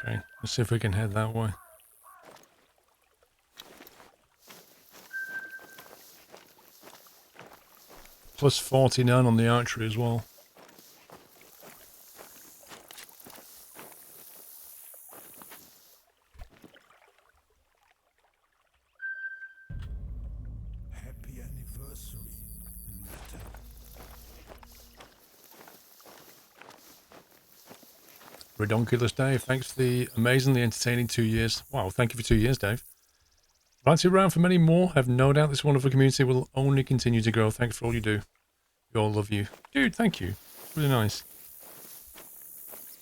Okay, let's see if we can head that way. Plus 49 on the archery as well. Happy anniversary, Meta. Redonkulous Dave, thanks for the amazingly entertaining 2 years. Wow, thank you for 2 years, Dave. I'd like to be around for many more. I have no doubt this wonderful community will only continue to grow. Thanks for all you do. We all love you. Dude, thank you. Really nice.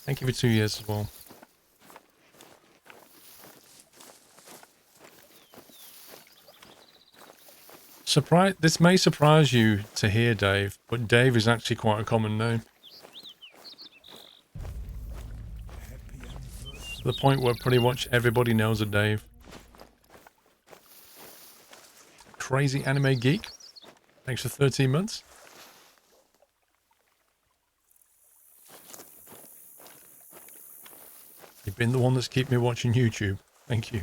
Thank you for 2 years as well. This may surprise you to hear, Dave, but Dave is actually quite a common name. To the point where pretty much everybody knows a Dave. Crazy anime geek. Thanks for 13 months. You've been the one that's kept me watching YouTube. Thank you.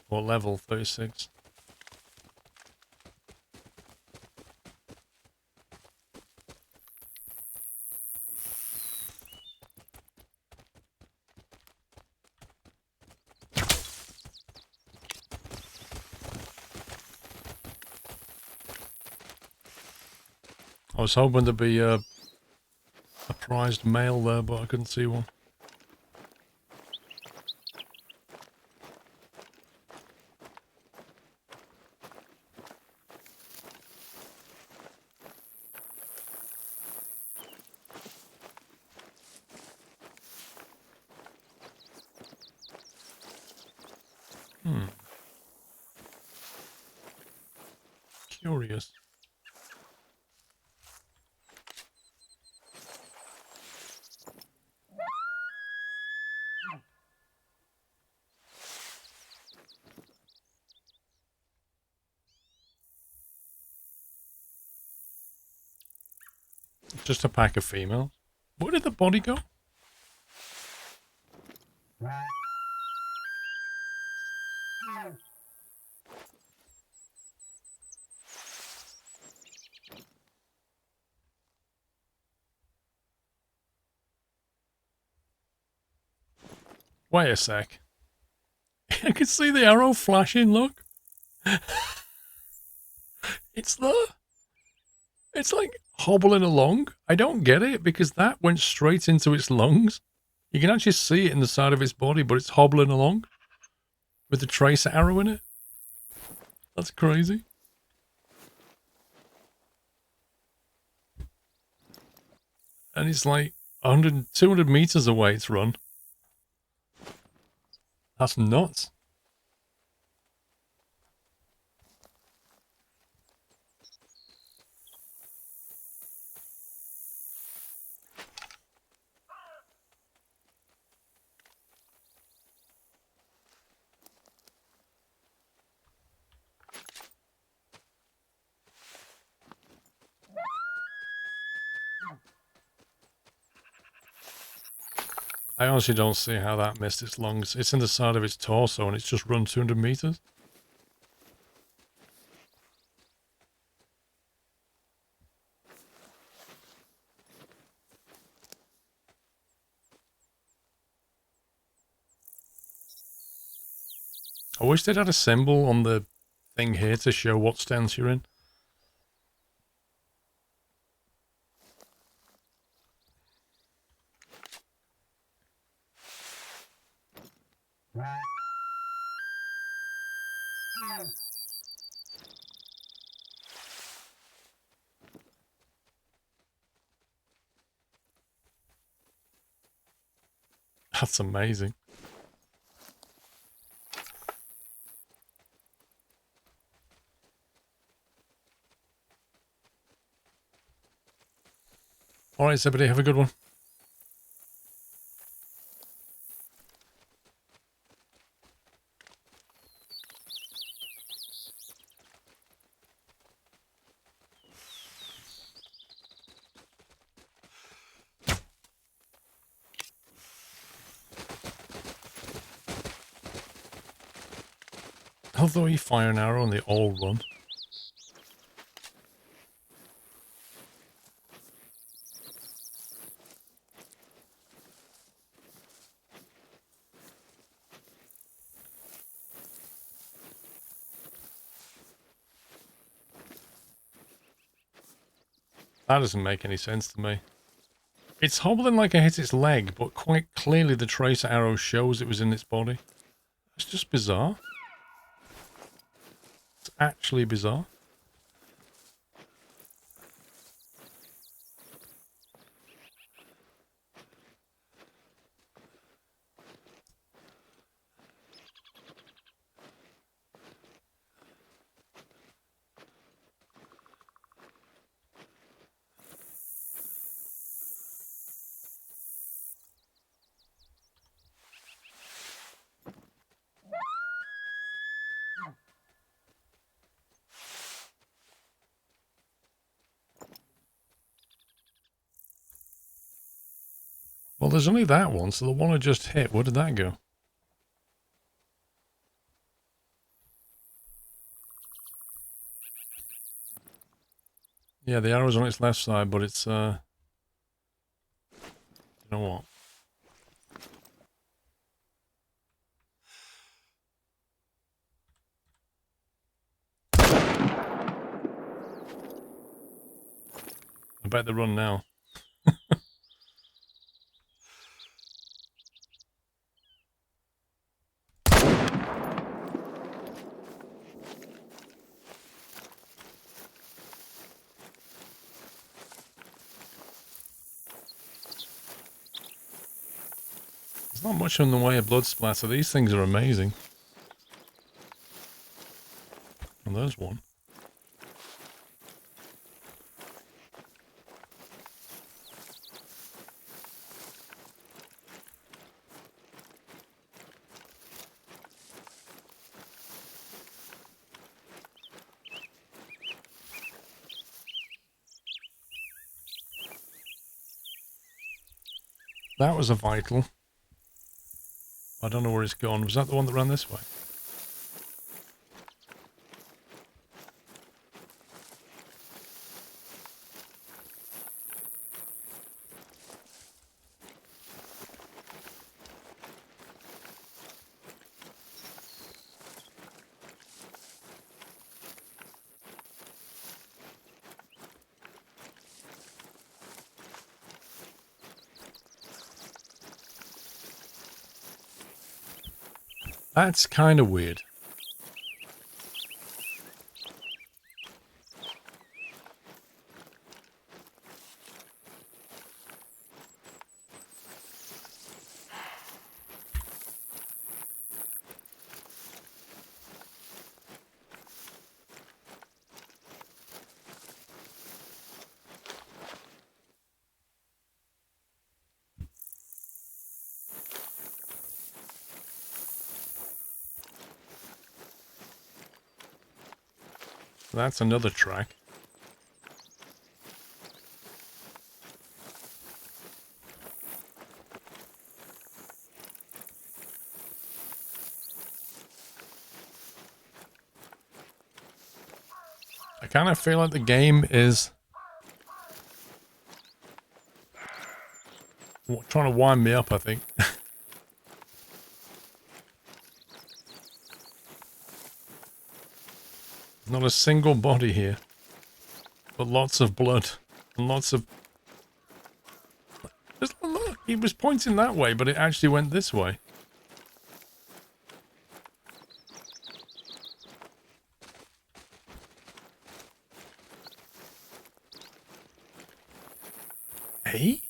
What level? 36. I was hoping there'd be a prized male there, but I couldn't see one. Curious. Just a pack of females. Where did the body go? Wait a sec. I can see the arrow flashing, look. It's there. It's like hobbling along. I don't get it because that went straight into its lungs. You can actually see it in the side of its body, but it's hobbling along with the tracer arrow in it. That's crazy. And it's like 100, 200 meters away it's run. That's nuts. I honestly don't see how that missed its lungs. It's in the side of its torso and it's just run 200 meters. I wish they'd had a symbol on the thing here to show what stance you're in. That's amazing. All right, everybody, have a good one. Although you fire an arrow and they all run. That doesn't make any sense to me. It's hobbling like I hit its leg, but quite clearly the tracer arrow shows it was in its body. It's just bizarre. It's actually bizarre. Well, there's only that one, so the one I just hit, where did that go? Yeah, the arrow's on its left side, but it's, you know what? I bet they run now. There's not much in the way of blood splatter. These things are amazing. And there's one. That was a vital. I don't know where it's gone. Was that the one that ran this way? That's kind of weird. That's another track. I kind of feel like the game is trying to wind me up, I think. Not a single body here. But lots of blood. And lots of... Just look, he was pointing that way, but it actually went this way. Hey?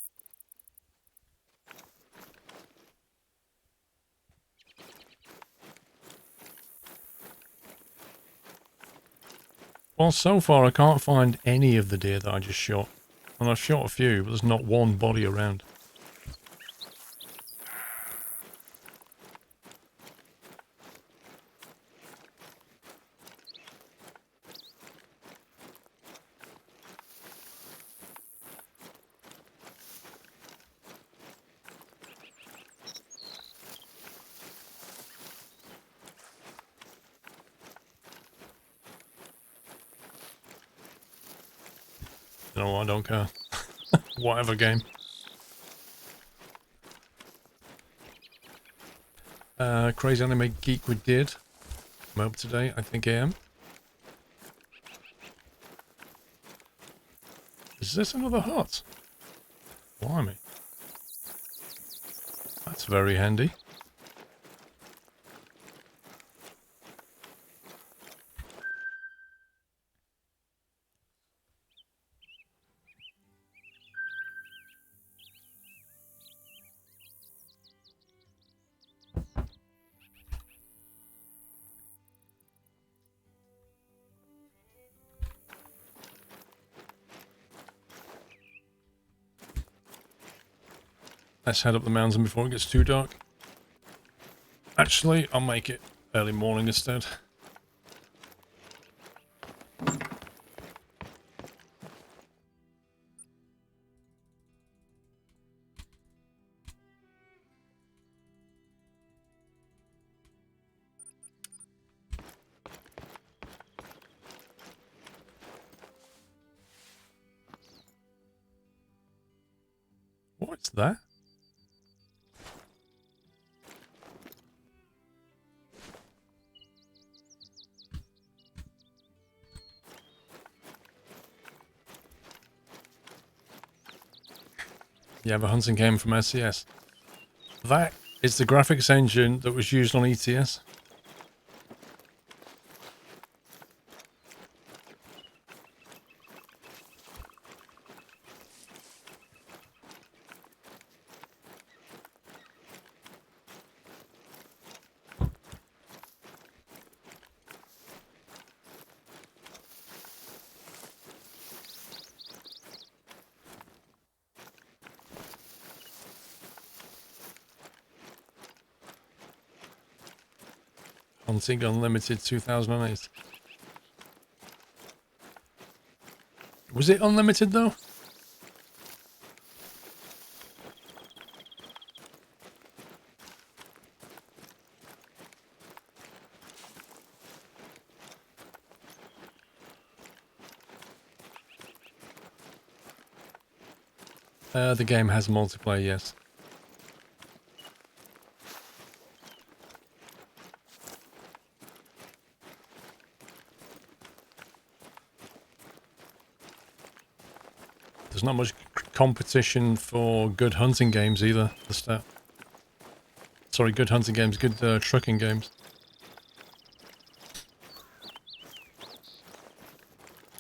Well, so far I can't find any of the deer that I just shot. And I've shot a few, but there's not one body around. You know what, I don't care. Whatever game. Crazy Anime Geek we did. I'm up today, I think I am. Is this another hut? Blimey. That's very handy. Let's head up the mountain before it gets too dark. Actually, I'll make it early morning instead. What's that? You have a hunting game from SCS. That is the graphics engine that was used on ETS. Hunting Unlimited 2008. Was it unlimited though? The game has multiplayer, yes. There's not much competition for good hunting games either. Sorry, good hunting games, good trucking games.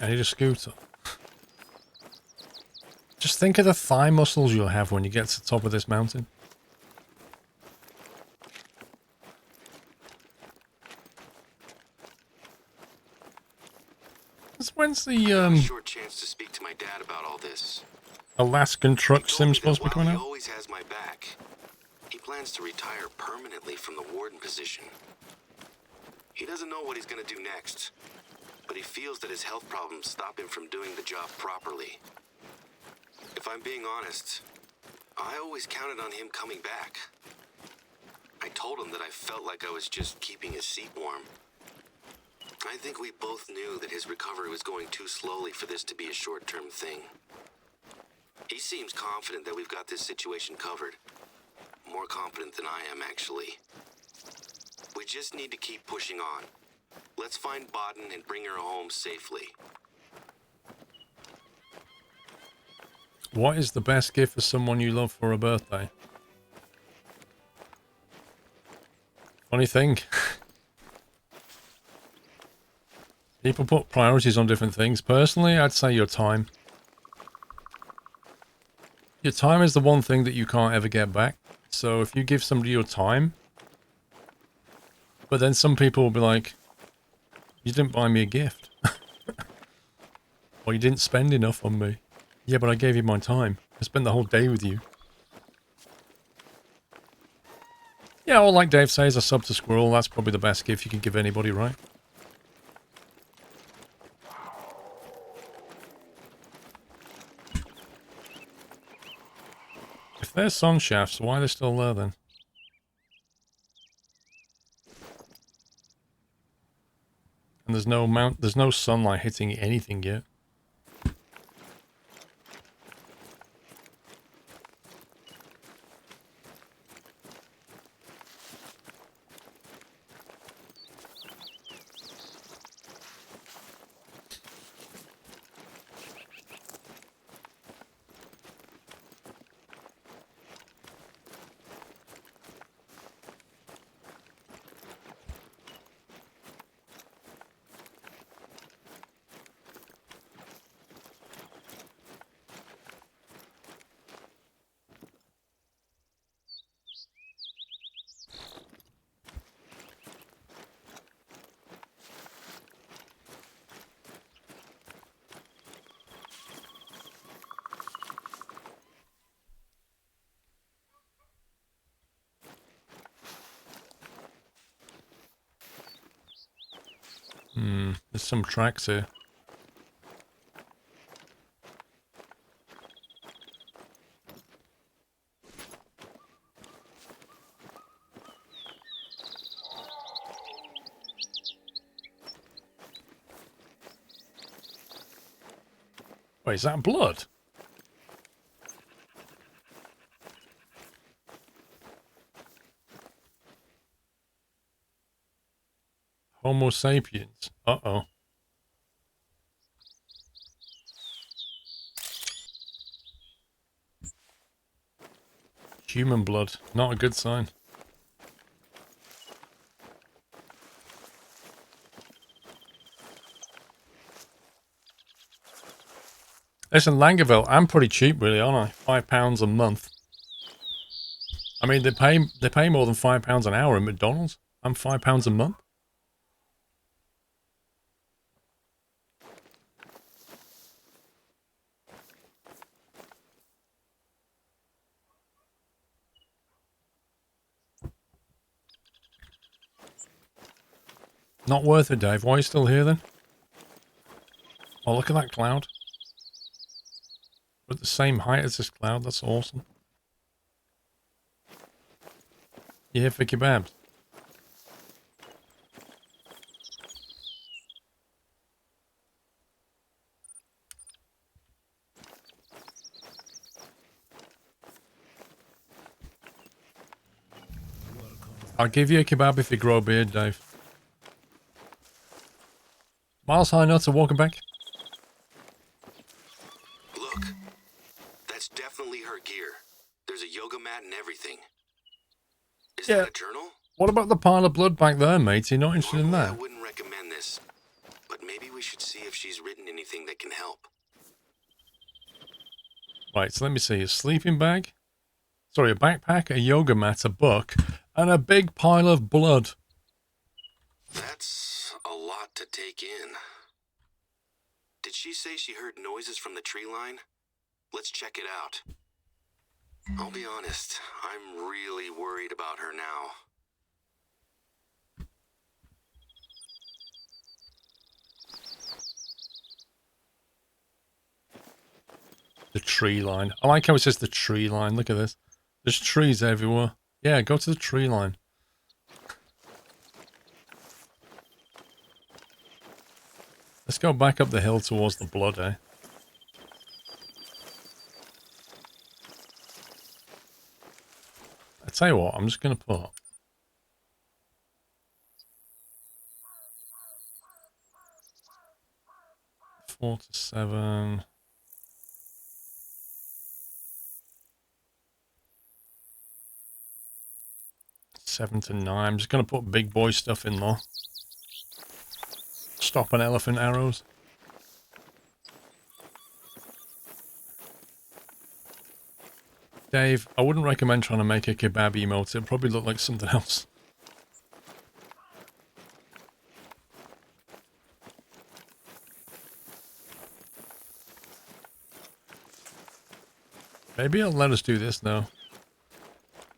I need a scooter. Just think of the thigh muscles you'll have when you get to the top of this mountain. When's the short chance to speak to my dad about all this. Alaskan truck sim supposed to be coming He out? always has my back. He plans to retire permanently from the warden position. He doesn't know what he's going to do next, but he feels that his health problems stop him from doing the job properly. If I'm being honest, I always counted on him coming back. I told him that I felt like I was just keeping his seat warm. I think we both knew that his recovery was going too slowly for this to be a short-term thing. He seems confident that we've got this situation covered. More confident than I am, actually. We just need to keep pushing on. Let's find Bodden and bring her home safely. What is the best gift for someone you love for a birthday? Funny thing. People put priorities on different things. Personally, I'd say your time. Your time is the one thing that you can't ever get back. So if you give somebody your time, but then some people will be like, you didn't buy me a gift. Or you didn't spend enough on me. Yeah, but I gave you my time. I spent the whole day with you. Yeah, or like Dave says, a sub to Squirrel. That's probably the best gift you can give anybody, right? If they're sun shafts, why are they still there then? And there's no sunlight hitting anything yet. There's some tracks here. Wait, is that blood? Homo sapiens. Uh-oh. Human blood. Not a good sign. Listen, Langerville, I'm pretty cheap really, aren't I? £5 a month. I mean, they pay more than £5 an hour at McDonald's. I'm £5 a month. Not worth it, Dave. Why are you still here then? Oh, look at that cloud. We're at the same height as this cloud. That's awesome. You here for kebabs? I'll give you a kebab if you grow a beard, Dave. Miles High Nuts are walking back. Look, that's definitely her gear. There's a yoga mat and everything. Is that a journal? What about the pile of blood back there, mate? You're not interested in Normally, that? I wouldn't recommend this, but maybe we should see if she's written anything that can help. Right, so let me see. A sleeping bag. Sorry, a backpack, a yoga mat, a book, and a big pile of blood. That's a lot to take in. Did she say she heard noises from the tree line? Let's check it out. I'll be honest, I'm really worried about her now. The tree line. I like how it says the tree line. Look at this. There's trees everywhere. Yeah, go to the tree line. Let's go back up the hill towards the blood, eh? I tell you what, I'm just going to put 4 to 7. 7 to 9. I'm just going to put big boy stuff in there. Stop an elephant arrows. Dave, I wouldn't recommend trying to make a kebab emote. It'd probably look like something else. Maybe I'll let us do this now.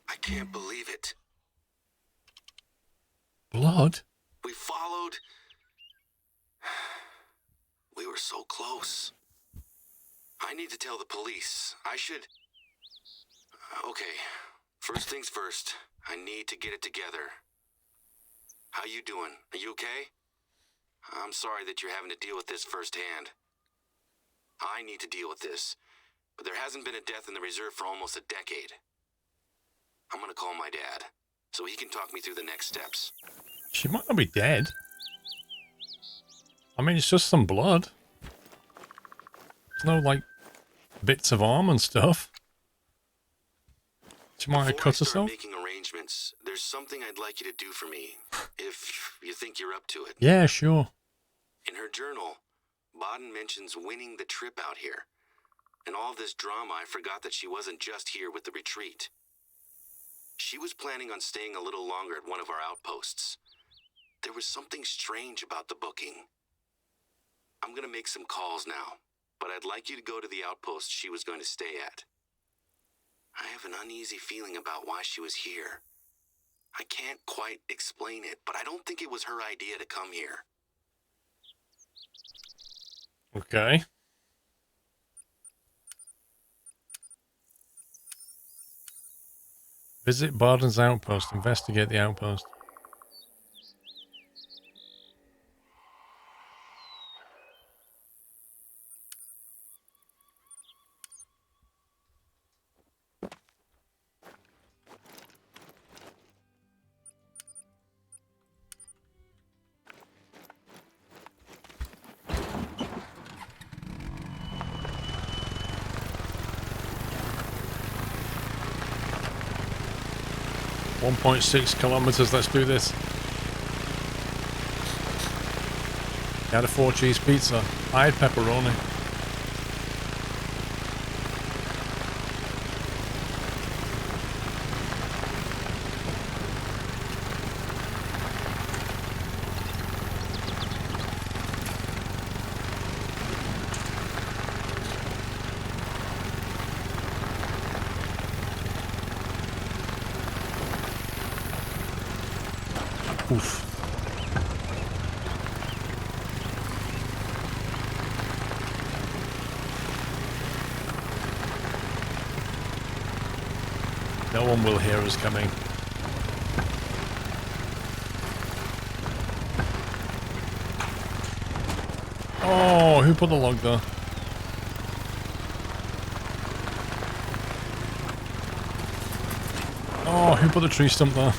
I can't believe it. Blood? We followed. We were so close. I need to tell the police. I should... Okay. First things first. I need to get it together. How you doing? Are you okay? I'm sorry that you're having to deal with this firsthand. I need to deal with this. But there hasn't been a death in the reserve for almost a decade. I'm gonna call my dad, so he can talk me through the next steps. She might not be dead. I mean, it's just some blood. There's no, like, bits of arm and stuff. She might have cut herself. Making arrangements, there's something I'd like you to do for me, if you think you're up to it. Yeah, sure. In her journal, Baden mentions winning the trip out here. In all this drama, I forgot that she wasn't just here with the retreat. She was planning on staying a little longer at one of our outposts. There was something strange about the booking. I'm gonna make some calls now, but I'd like you to go to the outpost she was going to stay at. I have an uneasy feeling about why she was here. I can't quite explain it, but I don't think it was her idea to come here. Okay. Visit Barden's outpost. Investigate the outpost. .6 kilometers. Let's do this. You had a 4-cheese pizza. I had pepperoni. Oof. No one will hear us coming. Oh, who put the log there? Oh, who put the tree stump there?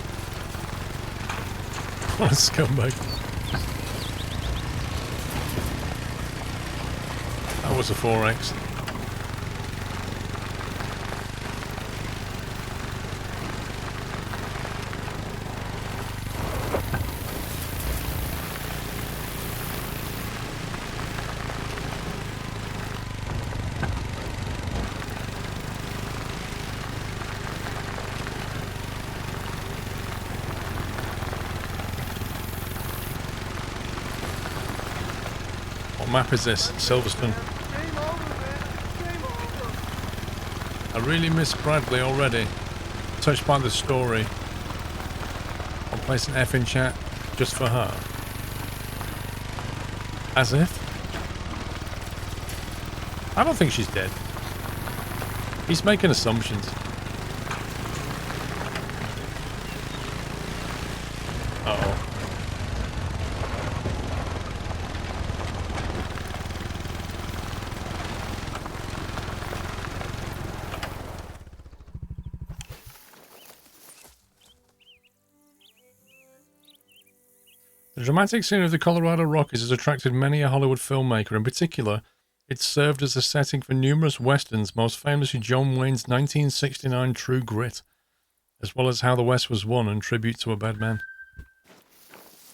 What a scumbag. That was a 4X. What map is this? Silverstone. I really miss Bradley already. Touched by the story. I'll place an F in chat just for her. As if. I don't think she's dead. He's making assumptions. Uh-oh. The dramatic scene of the Colorado Rockies has attracted many a Hollywood filmmaker. In particular, it served as a setting for numerous westerns, most famously John Wayne's 1969 True Grit, as well as How the West Was Won and Tribute to a Bad Man.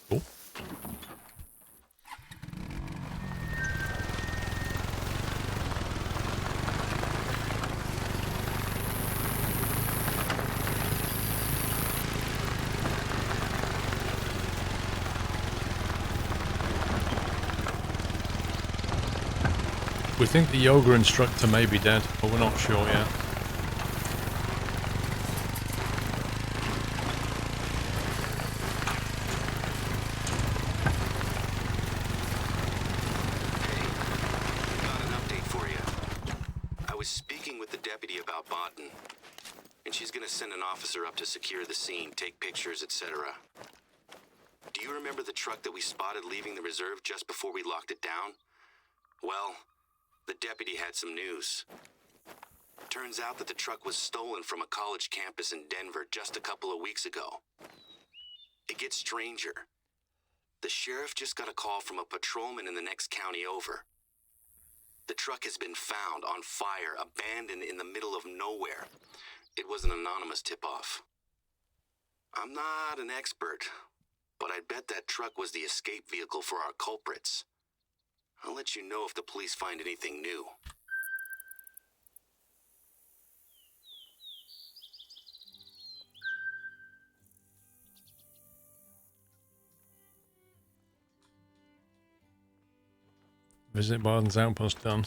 Cool. We think the yoga instructor may be dead, but we're not sure yet. Got an update for you. I was speaking with the deputy about Bodden, and she's gonna send an officer up to secure the scene, take pictures, etc. Do you remember the truck that we spotted leaving the reserve just before we locked it down? Well, the deputy had some news. Turns out that the truck was stolen from a college campus in Denver just a couple of weeks ago. It gets stranger. The sheriff just got a call from a patrolman in the next county over. The truck has been found on fire, abandoned in the middle of nowhere. It was an anonymous tip-off. I'm not an expert, but I'd bet that truck was the escape vehicle for our culprits. I'll let you know if the police find anything new. Visit Barden's outpost done.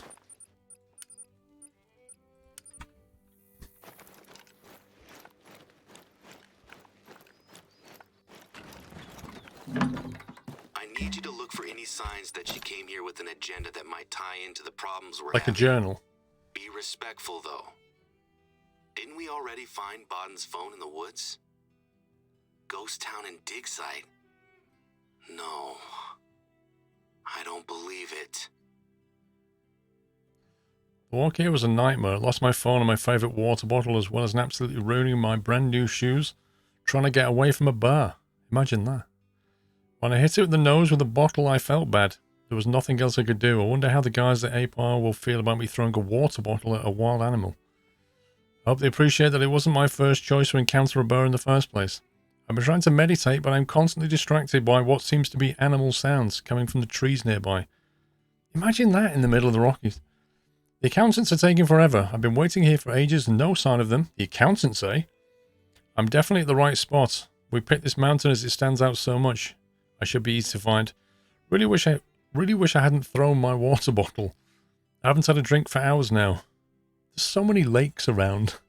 I need you to look for any signs that she came here with an agenda that might tie into the problems we're Like a having. journal. Be respectful, though. Didn't we already find Bodden's phone in the woods? Ghost town and dig site? No. I don't believe it. The walk here was a nightmare. I lost my phone and my favourite water bottle, as well as absolutely ruining my brand new shoes trying to get away from a bar. Imagine that. When I hit it with the nose with the bottle, I felt bad. There was nothing else I could do. I wonder how the guys at APAR will feel about me throwing a water bottle at a wild animal. I hope they appreciate that it wasn't my first choice to encounter a bear in the first place. I've been trying to meditate, but I'm constantly distracted by what seems to be animal sounds coming from the trees nearby. Imagine that in the middle of the Rockies. The accountants are taking forever. I've been waiting here for ages and no sign of them. The accountants say. I'm definitely at the right spot. We picked this mountain as it stands out so much. I should be easy to find. Really wish I hadn't thrown my water bottle. I haven't had a drink for hours now. There's so many lakes around.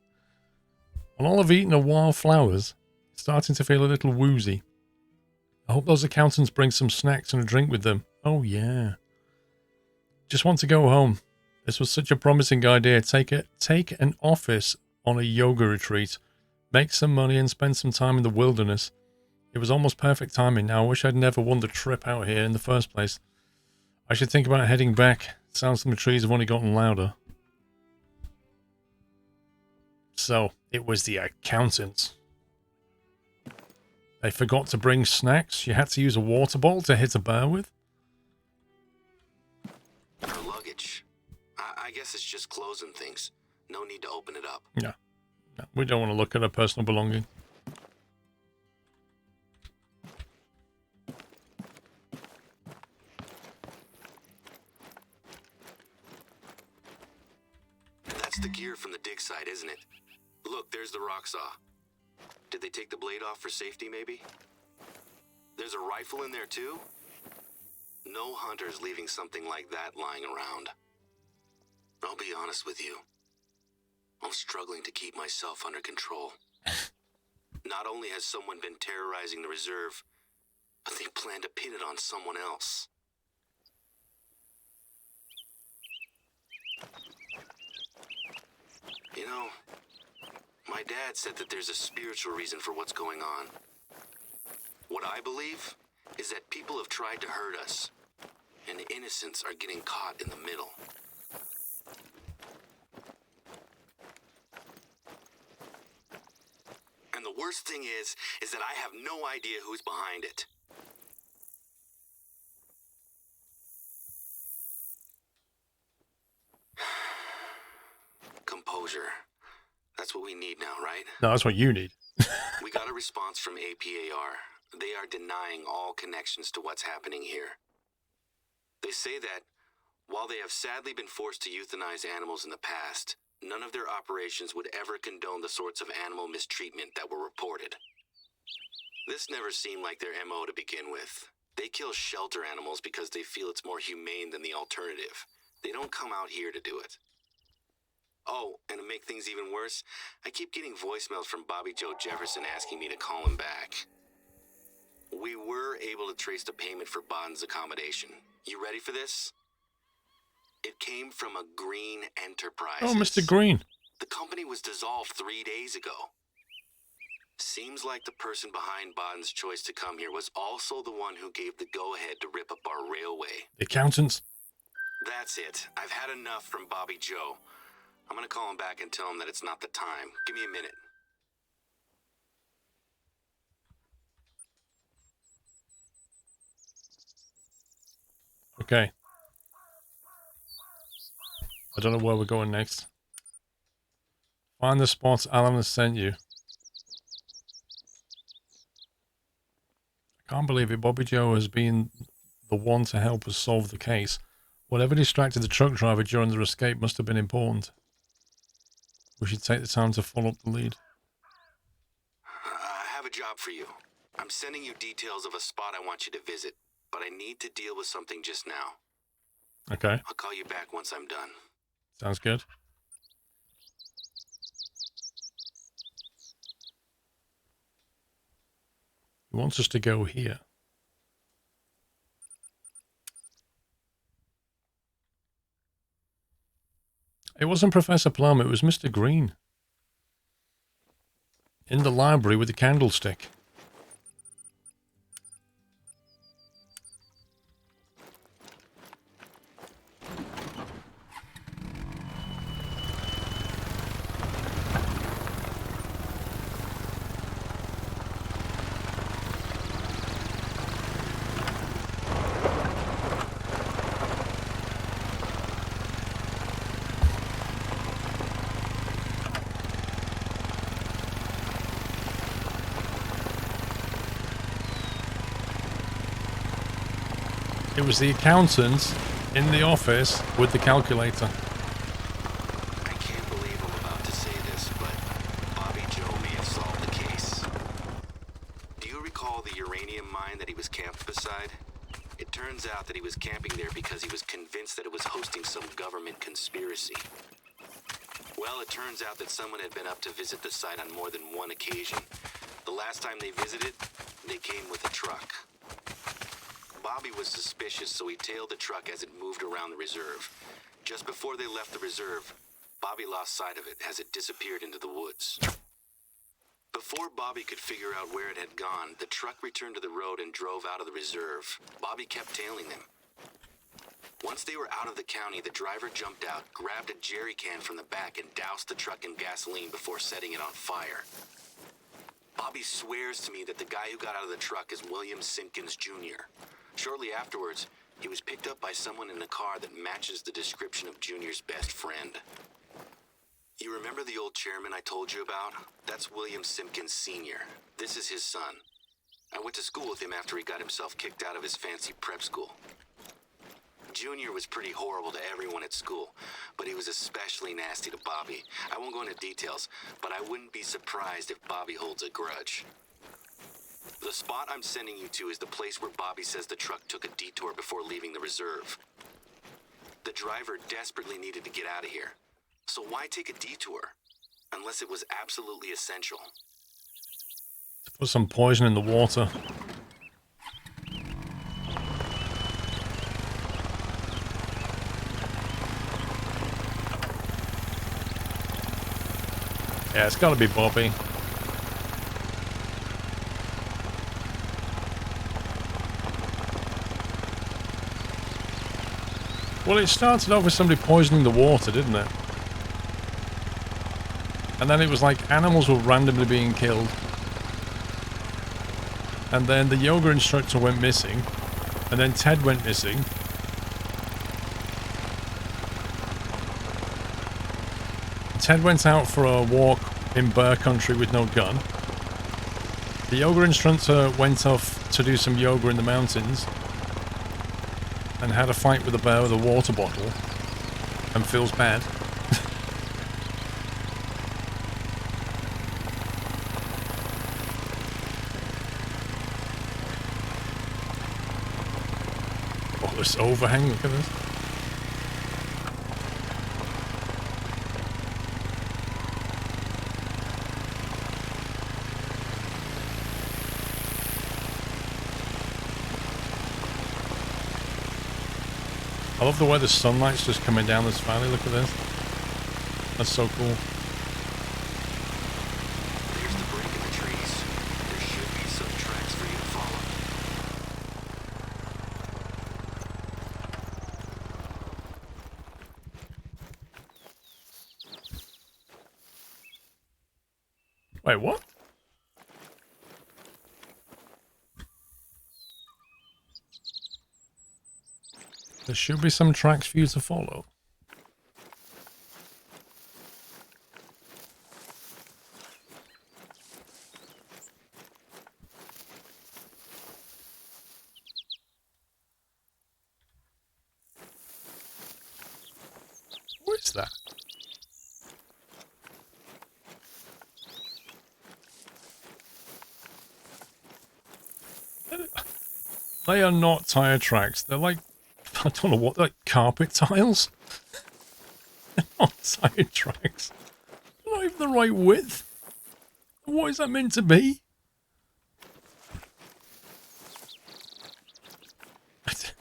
And all I've eaten are wild flowers. It's starting to feel a little woozy. I hope those accountants bring some snacks and a drink with them. Oh yeah. Just want to go home. This was such a promising idea. Take an office on a yoga retreat. Make some money and spend some time in the wilderness. It was almost perfect timing now. I wish I'd never won the trip out here in the first place. I should think about heading back. Sounds like the trees have only gotten louder. So, it was the accountants. They forgot to bring snacks. You had to use a water bottle to hit a bear with. Her luggage. I guess it's just clothes and things. No need to open it up. Yeah. No, we don't want to look at her personal belongings. That's the gear from the dig site, isn't it? Look, there's the rock saw. Did they take the blade off for safety, maybe? There's a rifle in there, too? No hunter's leaving something like that lying around. I'll be honest with you. I'm struggling to keep myself under control. Not only has someone been terrorizing the reserve, but they plan to pin it on someone else. You know, my dad said that there's a spiritual reason for what's going on. What I believe is that people have tried to hurt us, and innocents are getting caught in the middle. And the worst thing is that I have no idea who's behind it. closure. That's what we need now, right? No, that's what you need. We got a response from APAR. They are denying all connections to what's happening here. They say that, while they have sadly been forced to euthanize animals in the past, none of their operations would ever condone the sorts of animal mistreatment that were reported. This never seemed like their MO to begin with. They kill shelter animals because they feel it's more humane than the alternative. They don't come out here to do it. Oh, and to make things even worse, I keep getting voicemails from Bobby Joe Jefferson asking me to call him back. We were able to trace the payment for Bodden's accommodation. You ready for this? It came from a Green Enterprise. Oh, Mr. Green. The company was dissolved 3 days ago. Seems like the person behind Bodden's choice to come here was also the one who gave the go-ahead to rip up our railway. The accountants. That's it. I've had enough from Bobby Joe. I'm gonna call him back and tell him that it's not the time. Give me a minute. Okay. I don't know where we're going next. Find the spots Alan has sent you. I can't believe it. Bobby Joe has been the one to help us solve the case. Whatever distracted the truck driver during their escape must have been important. We should take the time to follow up the lead. I have a job for you. I'm sending you details of a spot I want you to visit, but I need to deal with something just now. Okay. I'll call you back once I'm done. Sounds good. He wants us to go here. It wasn't Professor Plum, it was Mr. Green. In the library with the candlestick. It was the accountant in the office with the calculator. I can't believe I'm about to say this, but Bobby Joe may have solved the case. Do you recall the uranium mine that he was camped beside? It turns out that he was camping there because he was convinced that it was hosting some government conspiracy. Well, it turns out that someone had been up to visit the site on more than one occasion. The last time they visited, they came with a truck. Bobby was suspicious, so he tailed the truck as it moved around the reserve. Just before they left the reserve, Bobby lost sight of it as it disappeared into the woods. Before Bobby could figure out where it had gone, the truck returned to the road and drove out of the reserve. Bobby kept tailing them. Once they were out of the county, the driver jumped out, grabbed a jerry can from the back, and doused the truck in gasoline before setting it on fire. Bobby swears to me that the guy who got out of the truck is William Simpkins Jr. Shortly afterwards, he was picked up by someone in a car that matches the description of Junior's best friend. You remember the old chairman I told you about? That's William Simpkins Sr. This is his son. I went to school with him after he got himself kicked out of his fancy prep school. Junior was pretty horrible to everyone at school, but he was especially nasty to Bobby. I won't go into details, but I wouldn't be surprised if Bobby holds a grudge. The spot I'm sending you to is the place where Bobby says the truck took a detour before leaving the reserve. The driver desperately needed to get out of here. So why take a detour? Unless it was absolutely essential. Put some poison in the water. Yeah, it's got to be Bobby. Well, it started off with somebody poisoning the water, didn't it? And then it was like animals were randomly being killed. And then the yoga instructor went missing. And then Ted went missing. Ted went out for a walk in bear country with no gun. The yoga instructor went off to do some yoga in the mountains and had a fight with a bear with a water bottle and feels bad. Oh, this overhang, look at this. I love the way the sunlight's just coming down this valley. Look at this. That's so cool. There's the break in the trees. There should be some tracks for you to follow. Wait, what? There should be some tracks for you to follow. What is that? They are not tire tracks. They're like, I don't know what, like carpet tiles? They're not tire tracks. They're not even the right width. What is that meant to be? It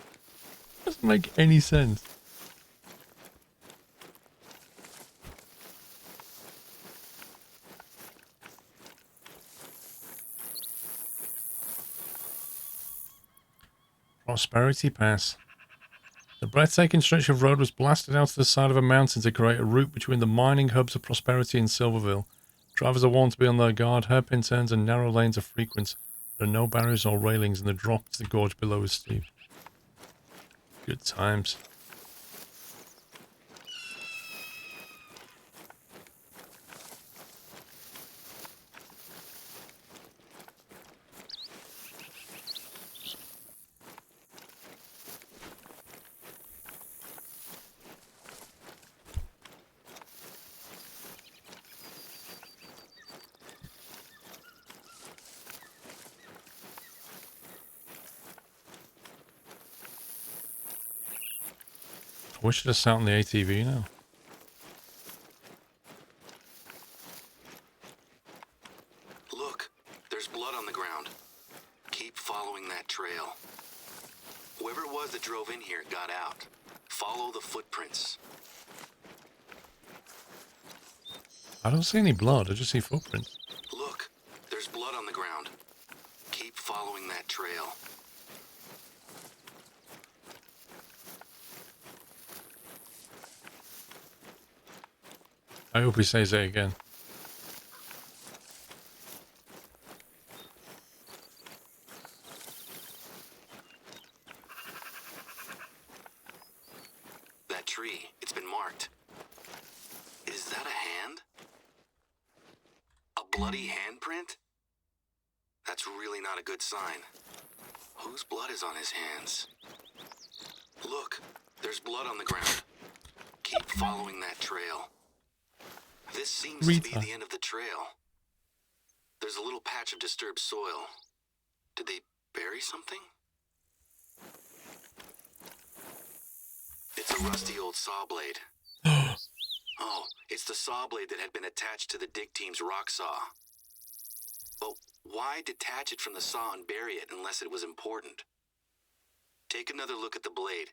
doesn't make any sense. Prosperity Pass. The breathtaking stretch of road was blasted out to the side of a mountain to create a route between the mining hubs of Prosperity and Silverville. Drivers are warned to be on their guard. Hairpin turns and narrow lanes are frequent. There are no barriers or railings, and the drop to the gorge below is steep. Good times. I wish I'd have sat on the ATV now. Look, there's blood on the ground. Keep following that trail. Whoever it was that drove in here got out. Follow the footprints. I don't see any blood. I just see footprints. Look, there's blood on the ground. Keep following that trail. I hope he says it again. That tree, it's been marked. Is that a hand? A bloody handprint? That's really not a good sign. Whose blood is on his hands? Look, there's blood on the ground. Keep following that trail. This seems to be the end of the trail. There's a little patch of disturbed soil. Did they bury something? It's a rusty old saw blade. Oh, it's the saw blade that had been attached to the dig team's rock saw. But why detach it from the saw and bury it unless it was important? Take another look at the blade.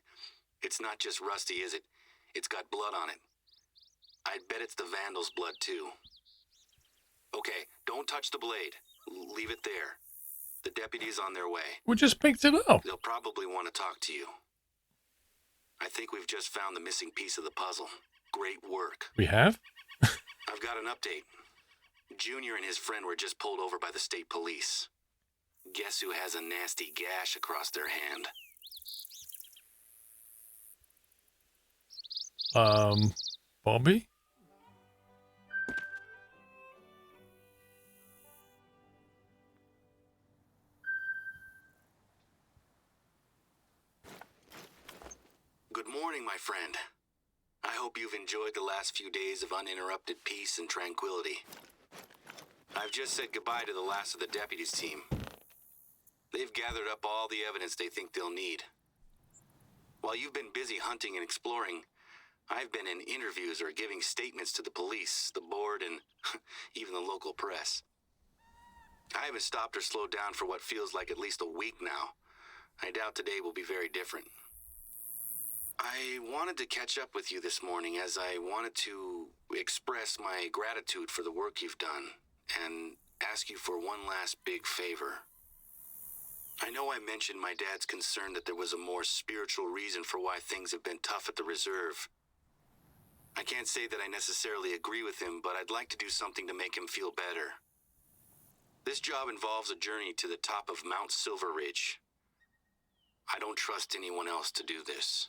It's not just rusty, is it? It's got blood on it. I'd bet it's the vandal's blood, too. Okay, don't touch the blade. Leave it there. The deputy's on their way. We just picked it up. They'll probably want to talk to you. I think we've just found the missing piece of the puzzle. Great work. We have? I've got an update. Junior and his friend were just pulled over by the state police. Guess who has a nasty gash across their hand? Bobby? Good morning, my friend. I hope you've enjoyed the last few days of uninterrupted peace and tranquility. I've just said goodbye to the last of the deputies team. They've gathered up all the evidence they think they'll need. While you've been busy hunting and exploring, I've been in interviews or giving statements to the police, the board, and even the local press. I haven't stopped or slowed down for what feels like at least a week now. I doubt today will be very different. I wanted to catch up with you this morning as I wanted to express my gratitude for the work you've done and ask you for one last big favor. I know I mentioned my dad's concern that there was a more spiritual reason for why things have been tough at the reserve. I can't say that I necessarily agree with him, but I'd like to do something to make him feel better. This job involves a journey to the top of Mount Silver Ridge. I don't trust anyone else to do this.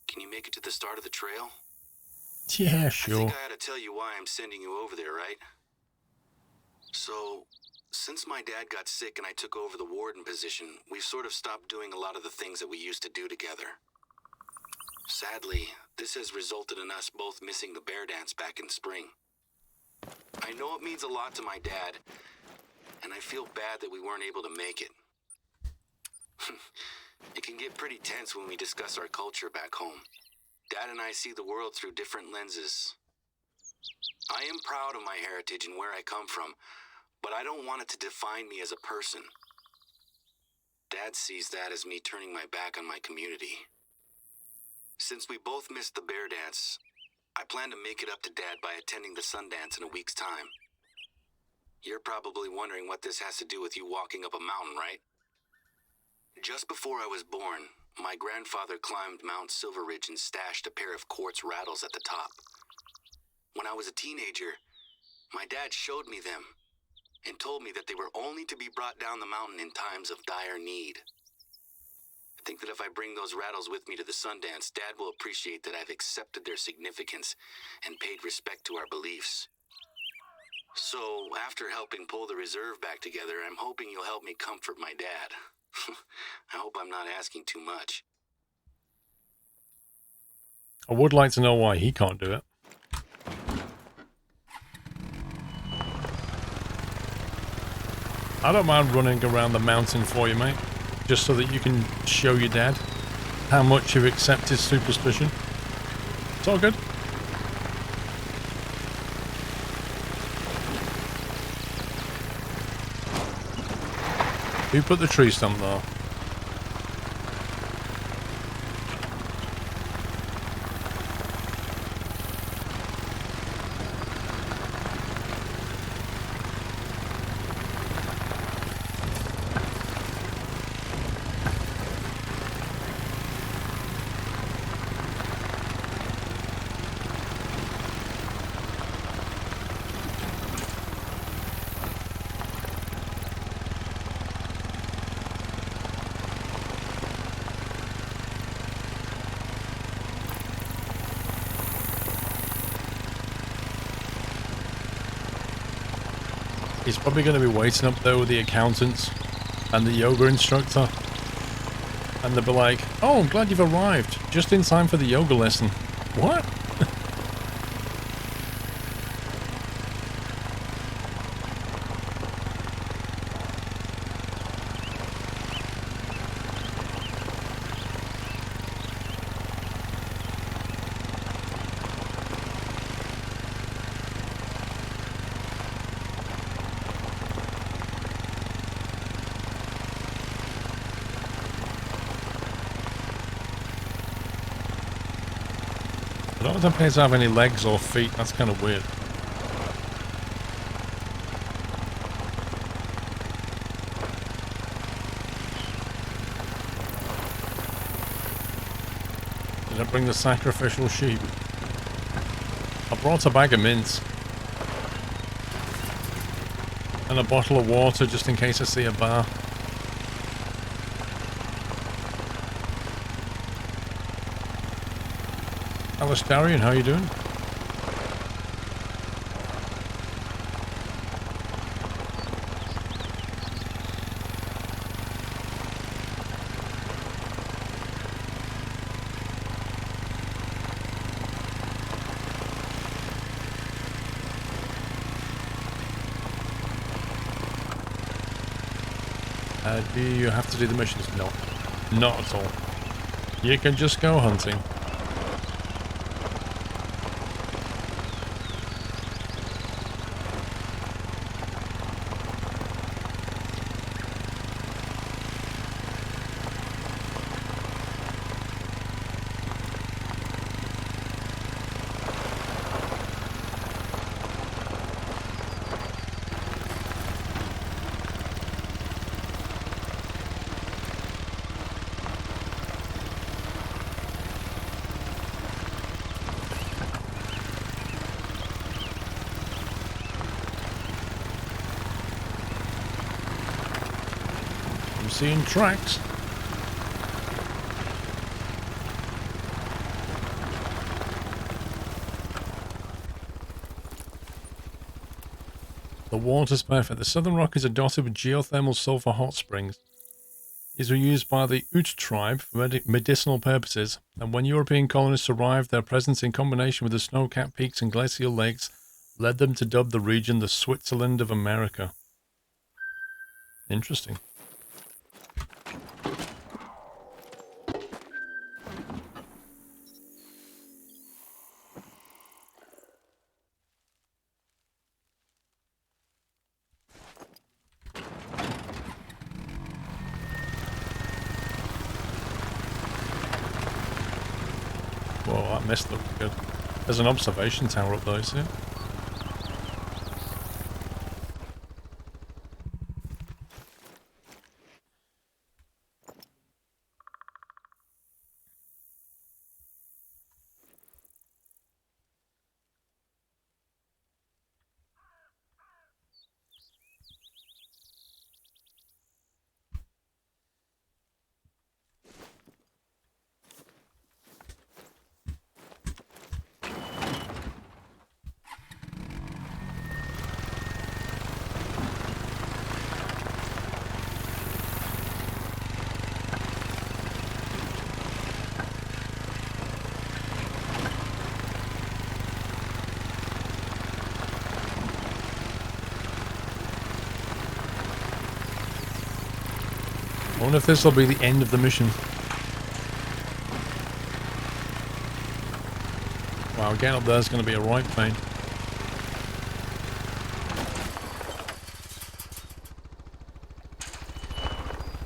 Can you make it to the start of the trail? Yeah, I sure. think I ought to tell you why I'm sending you over there, right? So, since my dad got sick and I took over the warden position, we've sort of stopped doing a lot of the things that we used to do together. Sadly, this has resulted in us both missing the bear dance back in spring. I know it means a lot to my dad, and I feel bad that we weren't able to make it. It can get pretty tense when we discuss our culture back home. Dad and I see the world through different lenses. I am proud of my heritage and where I come from, but I don't want it to define me as a person. Dad sees that as me turning my back on my community. Since we both missed the bear dance, I plan to make it up to Dad by attending the Sundance in a week's time. You're probably wondering what this has to do with you walking up a mountain, right? Just before I was born, my grandfather climbed Mount Silver Ridge and stashed a pair of quartz rattles at the top. When I was a teenager, my dad showed me them and told me that they were only to be brought down the mountain in times of dire need. I think that if I bring those rattles with me to the Sundance, Dad will appreciate that I've accepted their significance and paid respect to our beliefs. So, after helping pull the reserve back together, I'm hoping you'll help me comfort my dad. I hope I'm not asking too much. I would like to know why he can't do it. I don't mind running around the mountain for you, mate. Just so that you can show your dad how much you accept his superstition. It's all good. Who put the tree stump there? He's probably going to be waiting up there with the accountants and the yoga instructor. And they'll be like, oh, I'm glad you've arrived. Just in time for the yoga lesson. What? It doesn't appear to have any legs or feet. That's kind of weird. Did I bring the sacrificial sheep? I brought a bag of mints. And a bottle of water just in case I see a bar. Alistarian, how you doing? Do you have to do the missions? No, not at all. You can just go hunting. I'm seeing tracks. The water's perfect. The Southern Rockies are dotted with geothermal sulfur hot springs. These were used by the Ute tribe for medicinal purposes, and when European colonists arrived, their presence in combination with the snow-capped peaks and glacial lakes led them to dub the region the Switzerland of America. Interesting. Whoa, that mist looked good. There's an observation tower up there, see? I wonder if this will be the end of the mission. Wow, getting up there is going to be a right pain.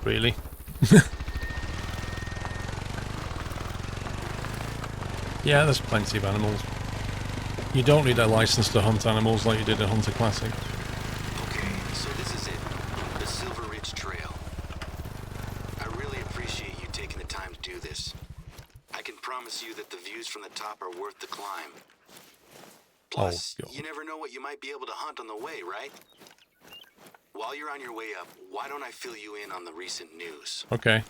Really? Yeah, there's plenty of animals. You don't need a license to hunt animals like you did at Hunter Classic. Okay, so this is it. The Silver Ridge Trail. I really appreciate you taking the time to do this. I can promise you that the views from the top are worth the climb. Plus, God. you never know what you might be able to hunt on the way, right? While you're on your way up, why don't I fill you in on the recent news? Okay.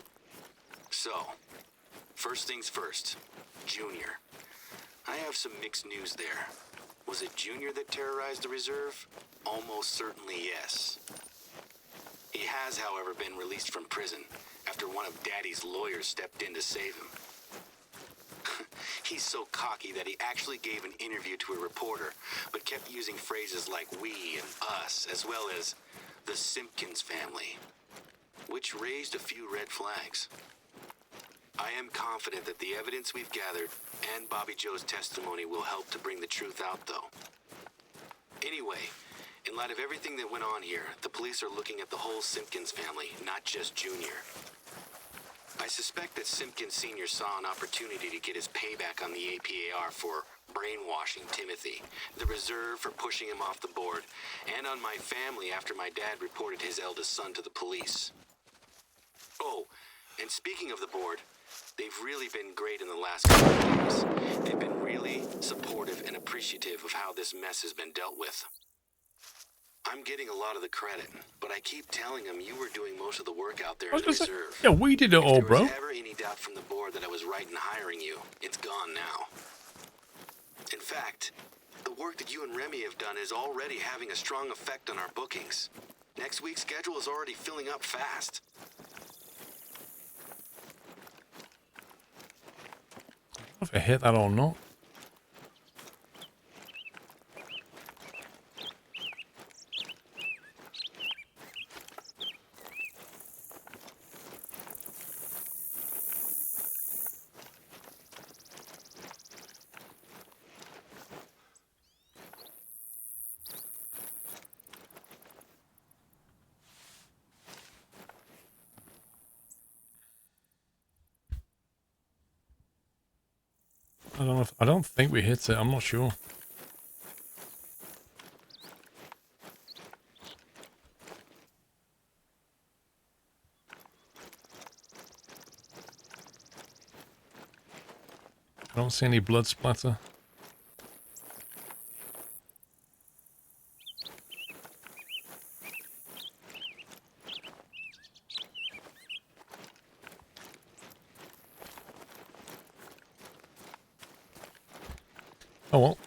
So, first things first, Junior. I have some mixed news there. Was it Junior that terrorized the reserve? Almost certainly yes. He has, however, been released from prison after one of Daddy's lawyers stepped in to save him. He's so cocky that he actually gave an interview to a reporter, but kept using phrases like we and us, as well as the Simpkins family, which raised a few red flags. I am confident that the evidence we've gathered and Bobby Joe's testimony will help to bring the truth out, though. Anyway, in light of everything that went on here, the police are looking at the whole Simpkins family, not just Junior. I suspect that Simpkins Sr. saw an opportunity to get his payback on the APAR for brainwashing Timothy, the reserve for pushing him off the board, and on my family after my dad reported his eldest son to the police. Oh, and speaking of the board, they've really been great in the last couple of days. They've been really supportive and appreciative of how this mess has been dealt with. I'm getting a lot of the credit, but I keep telling them you were doing most of the work out there in the reserve. Yeah, we did it all, If there bro. was ever any doubt from the board that I was right in hiring you, it's gone now. In fact, the work that you and Remy have done is already having a strong effect on our bookings. Next week's schedule is already filling up fast. If I hit that or not. I don't think we hit it. I'm not sure. I don't see any blood splatter. Oh well.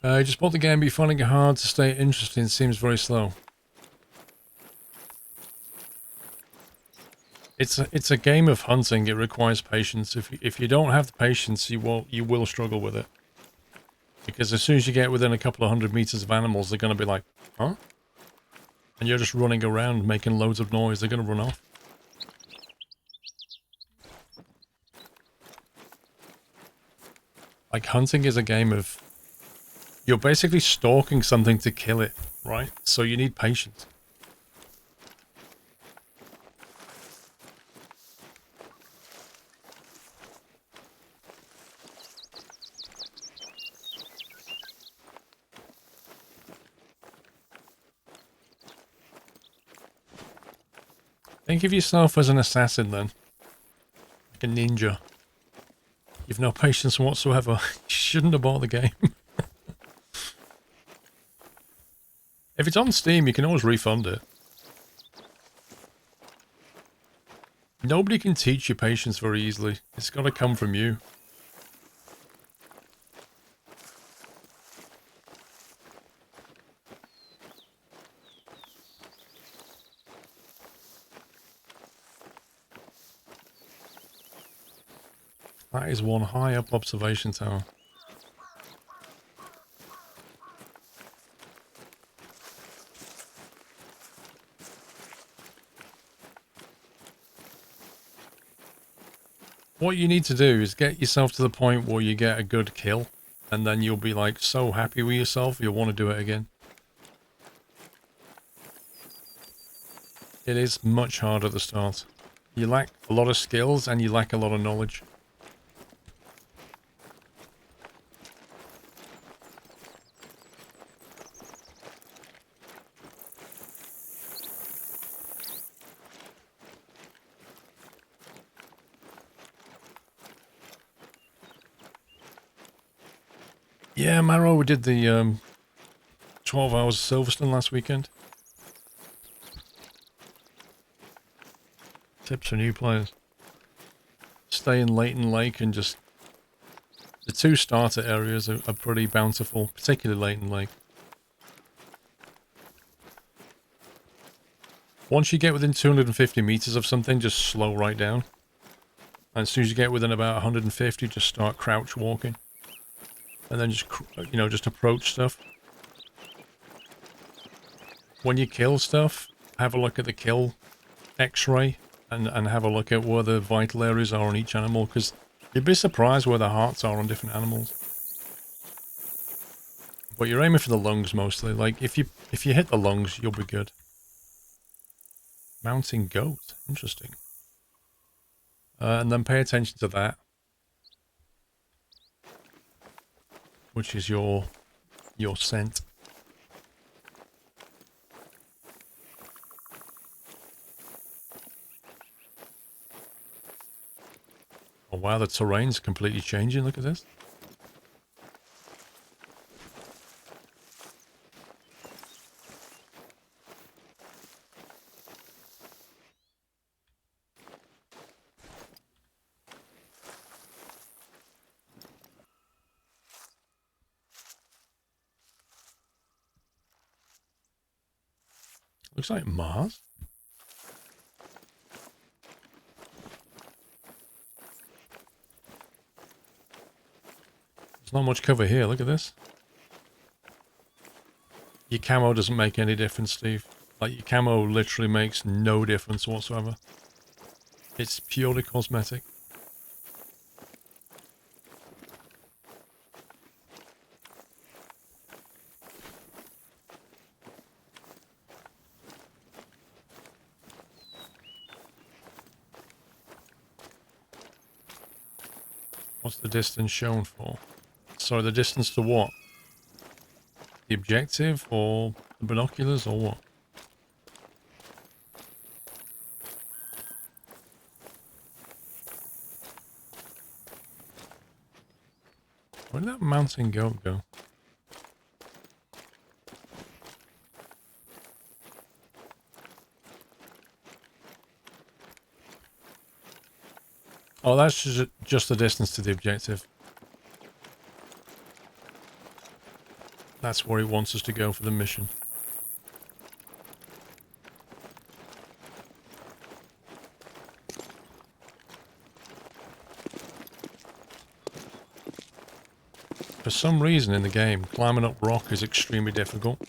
I just bought the game, but finding it hard to stay interested. It seems very slow. It's a game of hunting. It requires patience. If you don't have the patience, you will struggle with it. Because as soon as you get within a couple of 100 meters of animals, they're going to be like, huh? And you're just running around making loads of noise. They're going to run off. Like, hunting is a game of... You're basically stalking something to kill it, right? So you need patience. Think of yourself as an assassin then. Like a ninja. You've no patience whatsoever. You shouldn't have bought the game. If it's on Steam, you can always refund it. Nobody can teach you patience very easily. It's got to come from you. That is one high up observation tower. What you need to do is get yourself to the point where you get a good kill, and then you'll be like so happy with yourself, you'll want to do it again. It is much harder at the start. You lack a lot of skills and you lack a lot of knowledge. Yeah, Maro, we did the 12 hours of Silverstone last weekend. Tips for new players. Stay in Leighton Lake and just... The two starter areas are pretty bountiful, particularly Leighton Lake. Once you get within 250 meters of something, just slow right down. And as soon as you get within about 150, just start crouch walking. And then just, you know, just approach stuff. When you kill stuff, have a look at the kill X-ray and have a look at where the vital areas are on each animal, because you'd be surprised where the hearts are on different animals. But you're aiming for the lungs mostly. Like if you hit the lungs, you'll be good. Mounting goat, interesting. And then pay attention to that, which is your scent. Oh wow, the terrain's completely changing. Look at this. Looks like Mars. There's not much cover here. Look at this. Your camo doesn't make any difference, Steve. Like, your camo literally makes no difference whatsoever. It's purely cosmetic. What's the distance shown for? Sorry, the distance to what? The objective or the binoculars or what? Where did that mountain goat go? Oh, that's just the distance to the objective. That's where he wants us to go for the mission. For some reason in the game, climbing up rock is extremely difficult.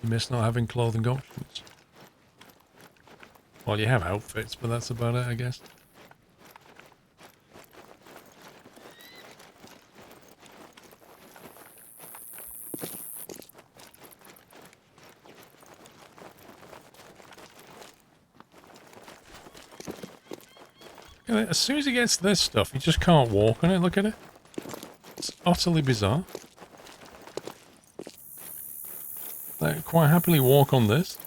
You miss not having clothing options. Well, you have outfits, but that's about it, I guess. As soon as he gets to this stuff, he just can't walk on it. Look at it. It's utterly bizarre. Like, quite happily walk on this.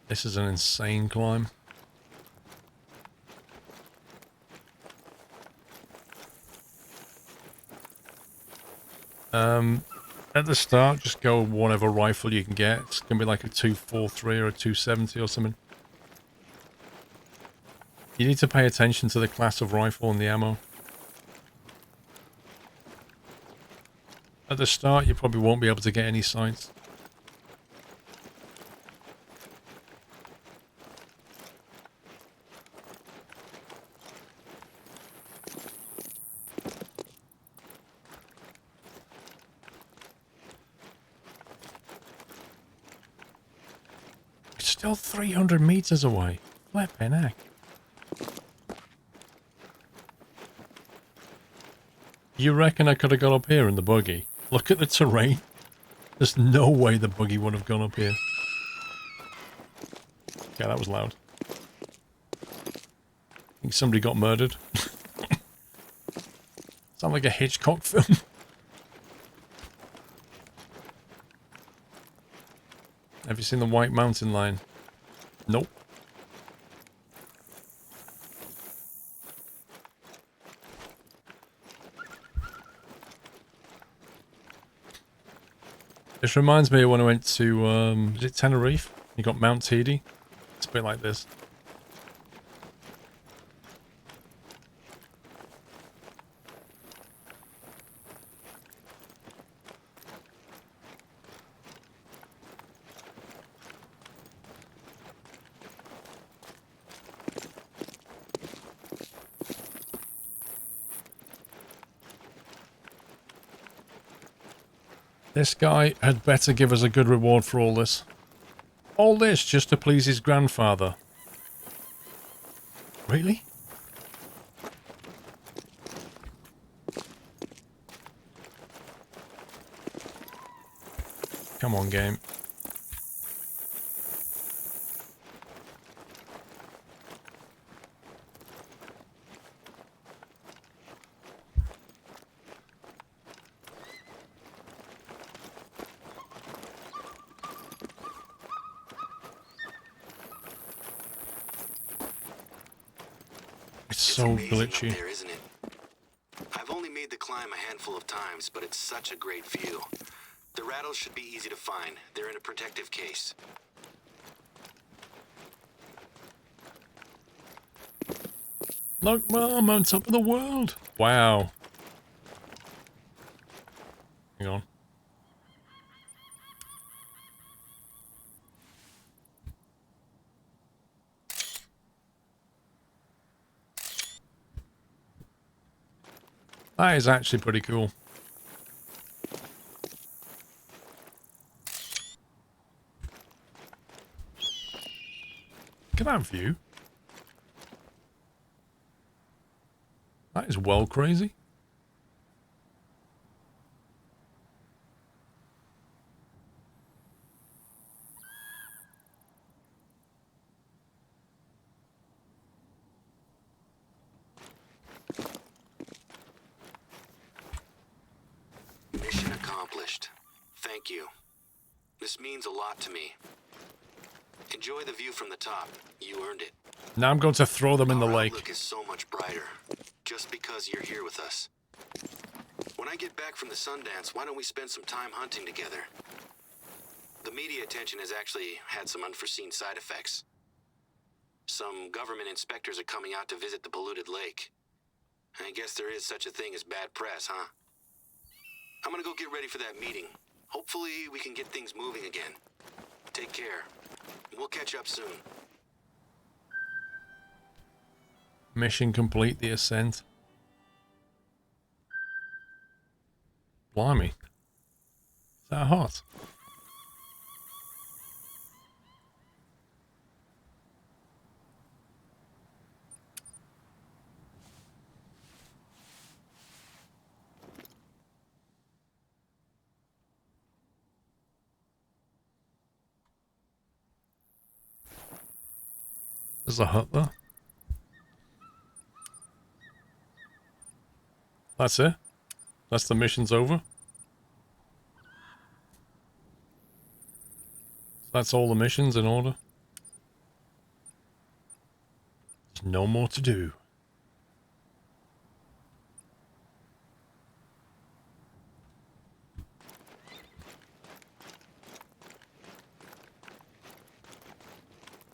This is an insane climb. At the start, just go whatever rifle you can get. It's going to be like a 243 or a 270 or something. You need to pay attention to the class of rifle and the ammo. At the start, you probably won't be able to get any sights. Still 300 meters away. Flippin' heck. You reckon I could have got up here in the buggy? Look at the terrain. There's no way the buggy would have gone up here. Yeah, that was loud. I think somebody got murdered. Sound like a Hitchcock film. Have you seen the White Mountain Lion? Nope. This reminds me of when I went to, is it Tenerife? You got Mount Teide. It's a bit like this. This guy had better give us a good reward for all this. All this just to please his grandfather. Really? Come on, game. So amazing glitchy. Up there, isn't it? I've only made the handful of times, but it's such a great view. The rattles should be easy to find. They're in a protective case. Look, Mom, I'm on top of the world. Wow. Hang on. That is actually pretty cool. Look at that view. That is well crazy. Mission accomplished. Thank you. This means a lot to me. Enjoy the view from the top. You earned it. Now I'm going to throw them in the Our lake. outlook is so much brighter, just because you're here with us. When I get back from the Sundance, why don't we spend some time hunting together? The media attention has actually had some unforeseen side effects. Some government inspectors are coming out to visit the polluted lake. I guess there is such a thing as bad press, huh? I'm gonna go get ready for that meeting. Hopefully we can get things moving again. Take care. We'll catch up soon. Mission complete, the ascent. Blimey. Is that hot? There's a hut there. That's it. That's the mission's over. That's all the missions in order. There's no more to do.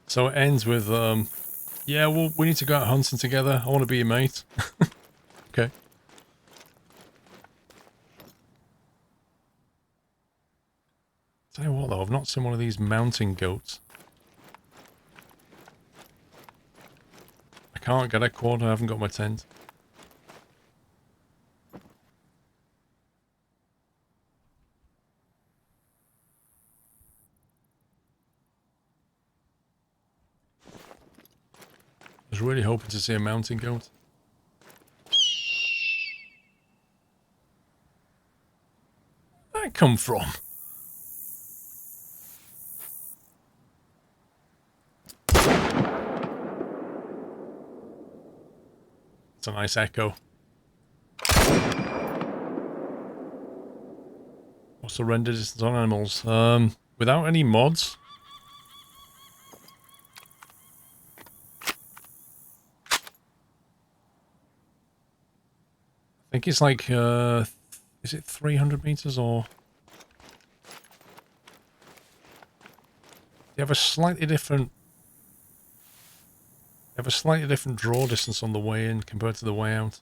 So it ends with, yeah, well, we need to go out hunting together. I want to be your mate. Okay. Tell you what, though, I've not seen one of these mountain goats. I can't get a quad. I haven't got my tent. I was really hoping to see a mountain goat. Where'd that come from? It's a nice echo. What's the render distance on animals? Without any mods. I think it's like, is it 300 meters or? They have a slightly different draw distance on the way in compared to the way out.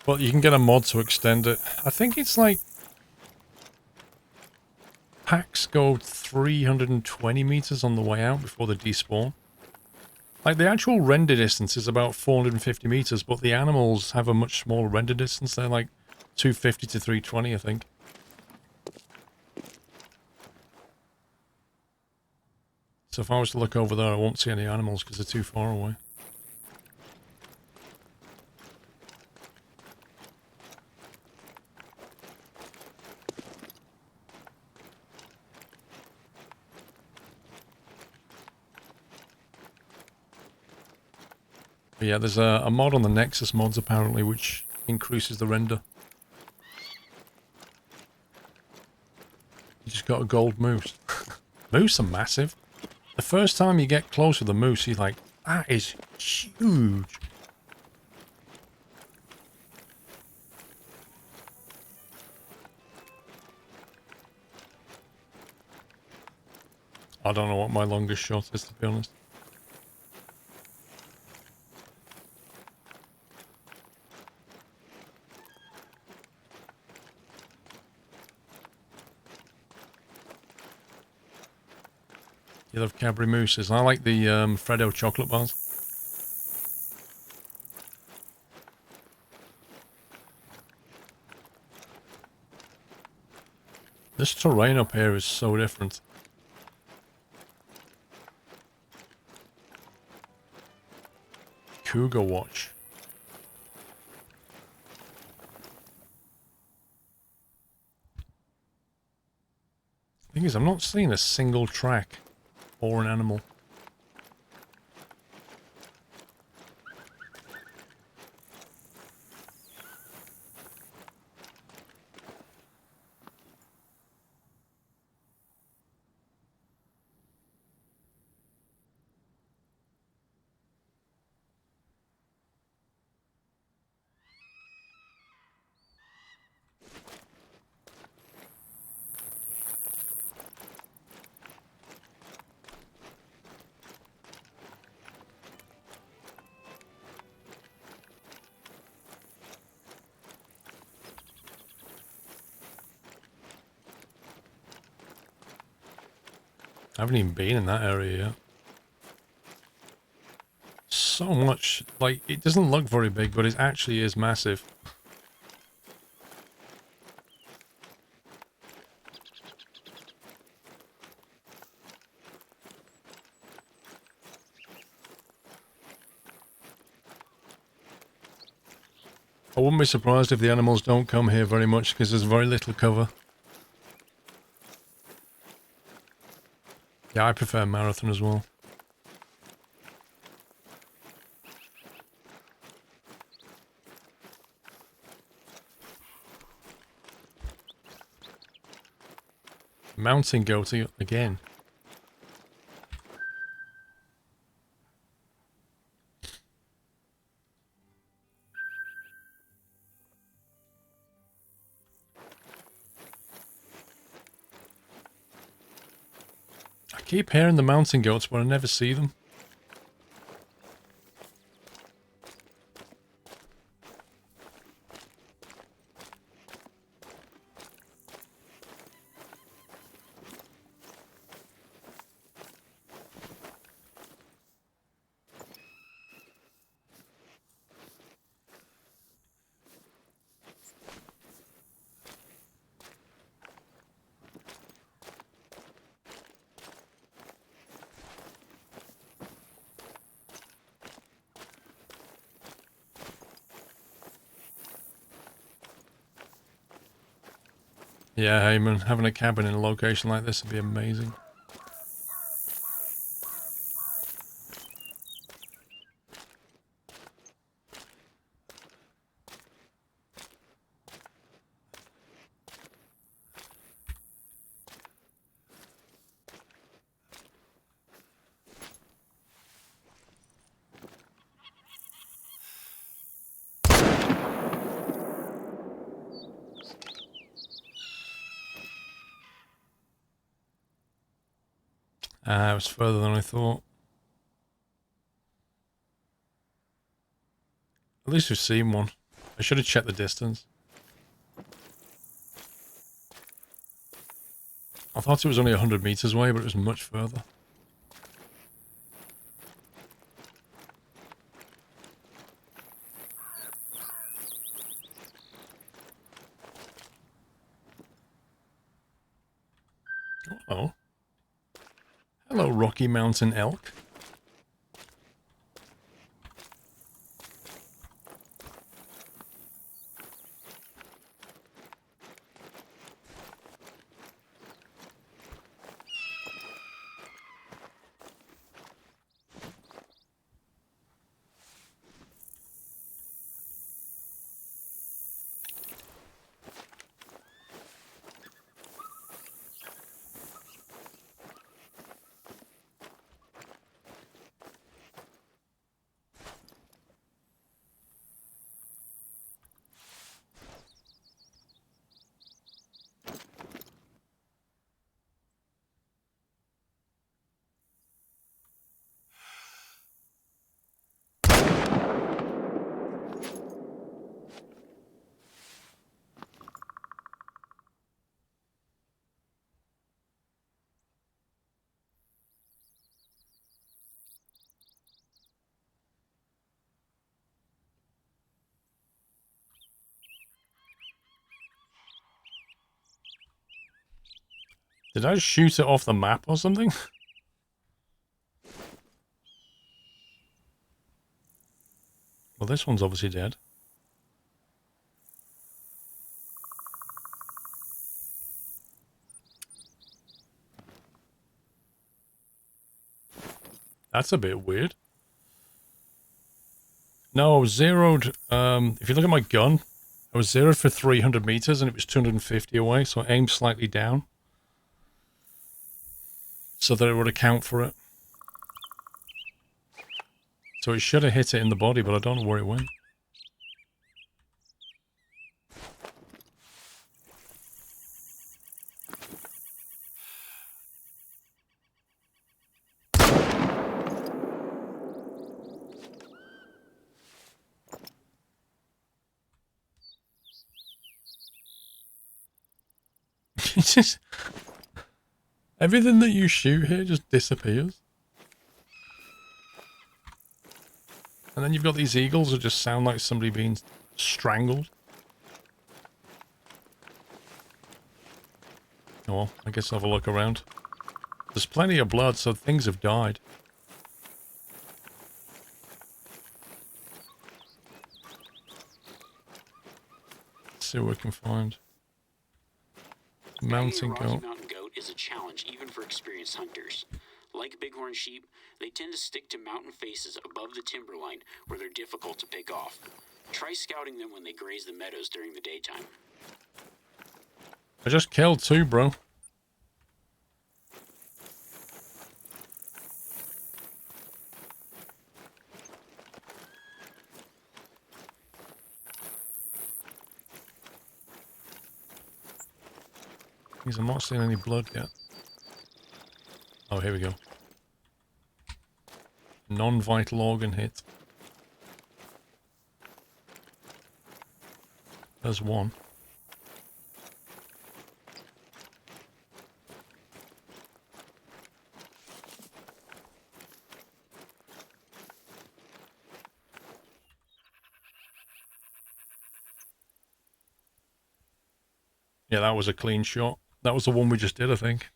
Well, you can get a mod to extend it. I think it's like packs go 320 meters on the way out before they despawn. Like, the actual render distance is about 450 meters, but the animals have a much smaller render distance. They're like 250 to 320, I think. So if I was to look over there, I won't see any animals because they're too far away. But yeah, there's a mod on the Nexus mods apparently which increases the render. got a gold moose. Moose are massive. The first time you get close with a moose, you're like, that is huge. I don't know what my longest shot is, to be honest. You love Cadbury Mooses. I like the Freddo chocolate bars. This terrain up here is so different. Cougar Watch. Thing is, I'm not seeing a single track or an animal. I haven't even been in that area yet. So much, like, it doesn't look very big, but it actually is massive. I wouldn't be surprised if the animals don't come here very much because there's very little cover. Yeah, I prefer marathon as well. Mountain goat again. I keep hearing the mountain goats, but I never see them. Yeah, Heyman, having a cabin in a location like this would be amazing. It was further than I thought. At least we've seen one. I should have checked the distance. I thought it was only 100 meters away, but it was much further. Oh. Hello, Rocky Mountain elk. Did I shoot it off the map or something? Well, this one's obviously dead. That's a bit weird. No, I was zeroed. If you look at my gun, I was zeroed for 300 meters and it was 250 away, so I aimed slightly down so that it would account for it. So it should have hit it in the body, but I don't know where it went. It's just... everything that you shoot here just disappears. And then you've got these eagles that just sound like somebody being strangled. Oh well, I guess I'll have a look around. There's plenty of blood, so things have died. Let's see what we can find. Mountain goat. Mountain goat is a challenge even for experienced hunters. Like bighorn sheep, they tend to stick to mountain faces above the timberline where they're difficult to pick off. Try scouting them when they graze the meadows during the daytime. I just killed two, bro. I'm not seeing any blood yet. Oh, here we go. Non-vital organ hit. There's one. Yeah, that was a clean shot. That was the one we just did, I think.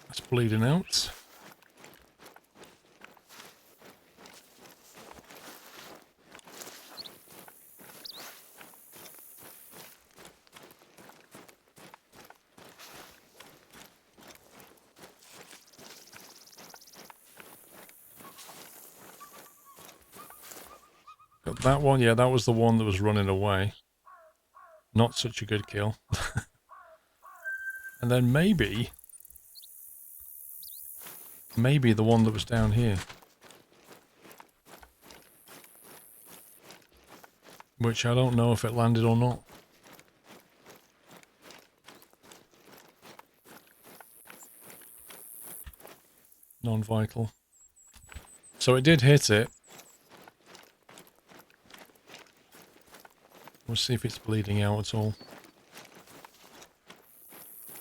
That's bleeding out. Got that one, yeah, that was the one that was running away. Not such a good kill. And then maybe the one that was down here. Which I don't know if it landed or not. Non-vital. So it did hit it. We'll see if it's bleeding out at all.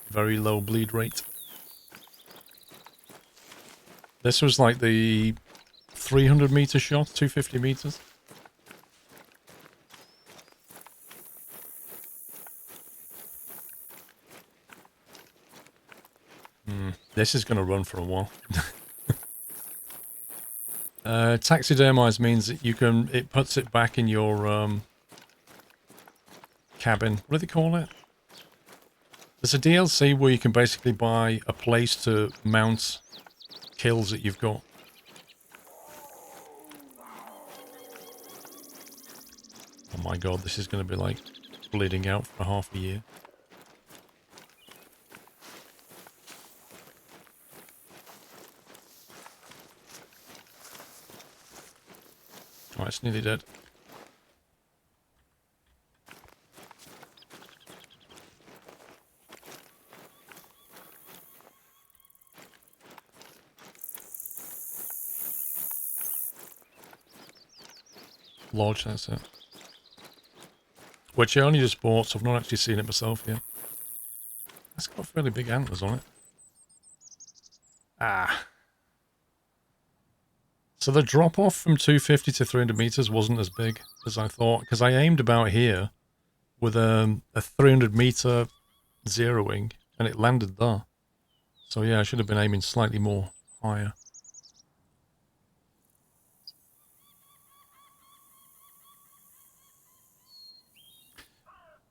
Very low bleed rate. This was like the 300 meter shot, 250 meters. This is going to run for a while. Taxidermize means that you can, it puts it back in your cabin. What do they call it? There's a DLC where you can basically buy a place to mount kills that you've got. Oh my god, this is going to be like bleeding out for half a year. Alright, it's nearly dead. Lodge, that's it. which I only just bought, so I've not actually seen it myself yet. It's got fairly big antlers on it. Ah. So the drop off from 250 to 300 meters wasn't as big as I thought, because I aimed about here with a 300 meter zeroing, and it landed there. So yeah, I should have been aiming slightly more higher.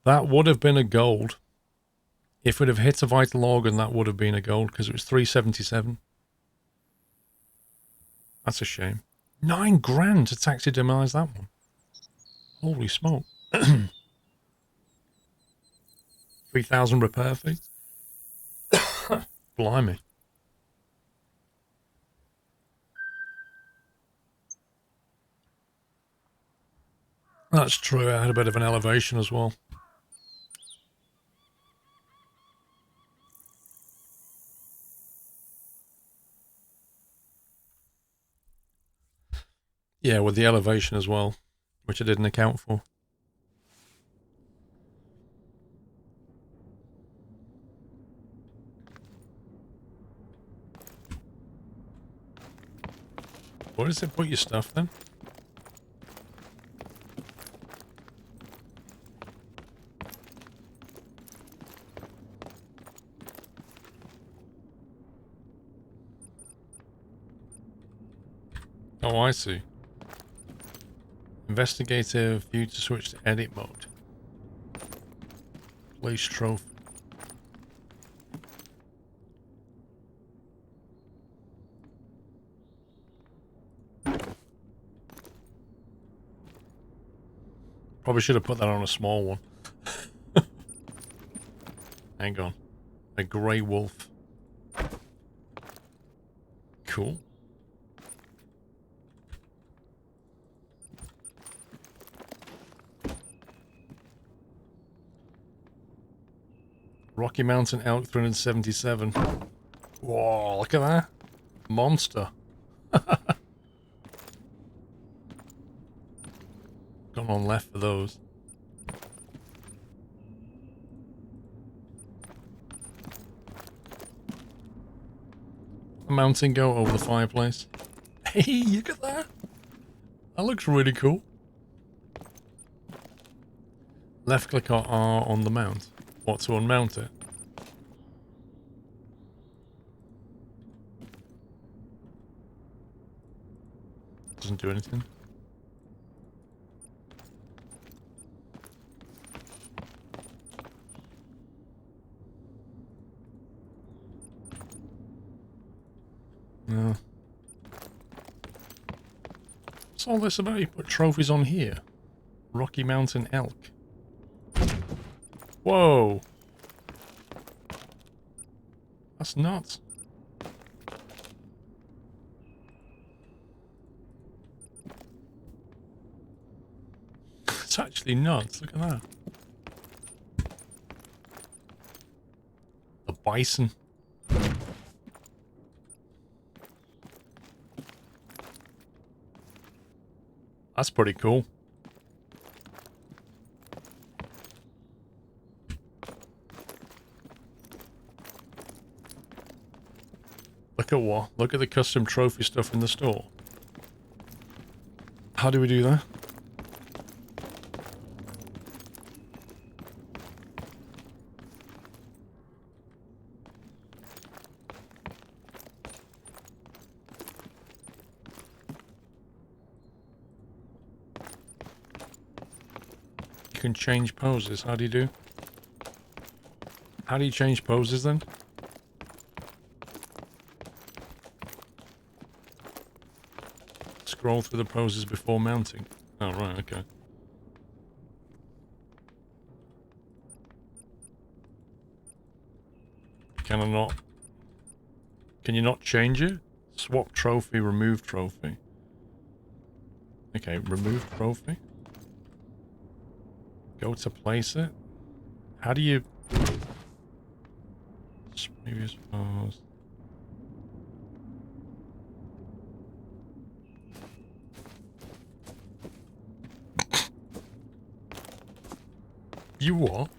That would have been a gold. If we'd have hit a vital organ, that would have been a gold, because it was 377. That's a shame. 9 grand to taxidermize that one. Holy smoke. 3,000 repair fee. Blimey. That's true. I had a bit of an elevation as well. Yeah, with the elevation as well, which I didn't account for. Where does it put your stuff then? Oh, I see. Investigative view to switch to edit mode. Place trophy. Probably should have put that on a small one. Hang on. A grey wolf. Cool. Rocky Mountain Elk 377. Whoa, look at that. Monster. Gone on left for those. The mountain goat over the fireplace. Hey, look at that. That looks really cool. Left click or R on the mount. What, to unmount it? Doesn't do anything. No. What's all this about? You put trophies on here. Rocky Mountain Elk. Whoa. That's nuts. It's actually nuts. Look at that. The bison. That's pretty cool. Look at what? Look at the custom trophy stuff in the store. How do we do that? You can change poses. How do you do? How do you change poses then? Scroll through the poses before mounting. Oh, right, okay. Can I not? Can you not change it? Swap trophy, remove trophy. Okay, remove trophy. Go to place it. How do you... Previous pose. You what?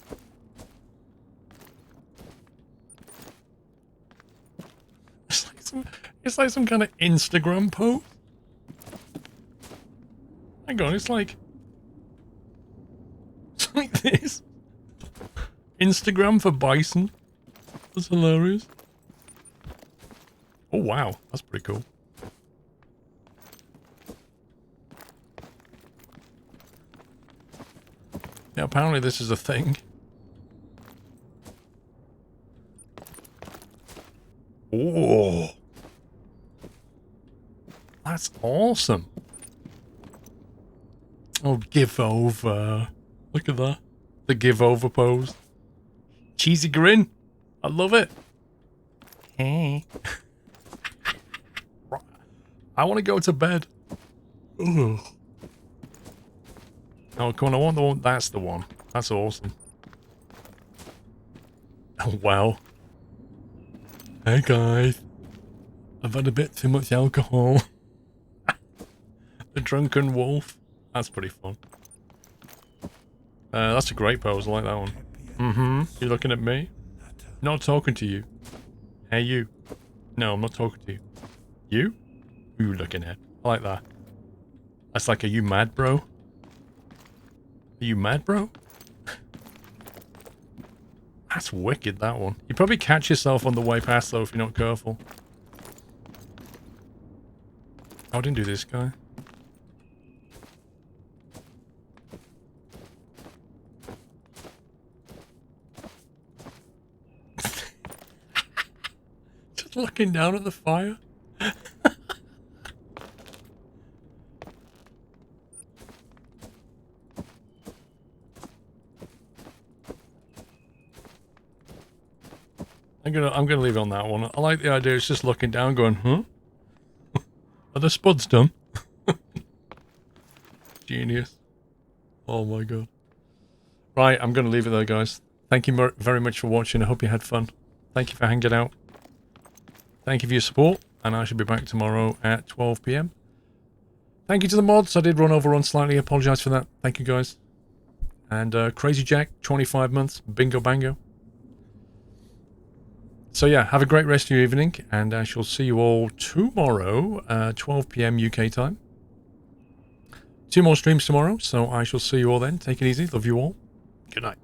It's like some kind of Instagram post. Hang on, it's like this. Instagram for bison. That's hilarious. Oh wow, that's pretty cool. Yeah, apparently this is a thing. Oh, that's awesome. Oh, give over. Look at that. The give over pose. Cheesy grin. I love it. Hey. I want to go to bed. Ugh. Oh, come on. I want the one. That's the one. That's awesome. Oh, wow. Hey, guys. I've had a bit too much alcohol. The drunken wolf. That's pretty fun. That's a great pose. I like that one. Mm-hmm. You looking at me? Not talking to you. Hey, you. No, I'm not talking to you. You? Who you looking at? I like that. That's like, are you mad, bro? Are you mad, bro? That's wicked, that one. You probably catch yourself on the way past, though, if you're not careful. Oh, I didn't do this guy. Just looking down at the fire. I'm gonna leave it on that one. I like the idea. It's just looking down, going, huh? Are the spuds done? Genius. Oh my god. Right, I'm gonna leave it there, guys. Thank you very much for watching. I hope you had fun. Thank you for hanging out. Thank you for your support, and I should be back tomorrow at 12 PM. Thank you to the mods. I did run slightly. Apologize for that. Thank you, guys. And Crazy Jack, 25 months. Bingo bango. So yeah, have a great rest of your evening, and I shall see you all tomorrow, 12 PM UK time. 2 more streams tomorrow, so I shall see you all then. Take it easy. Love you all. Good night.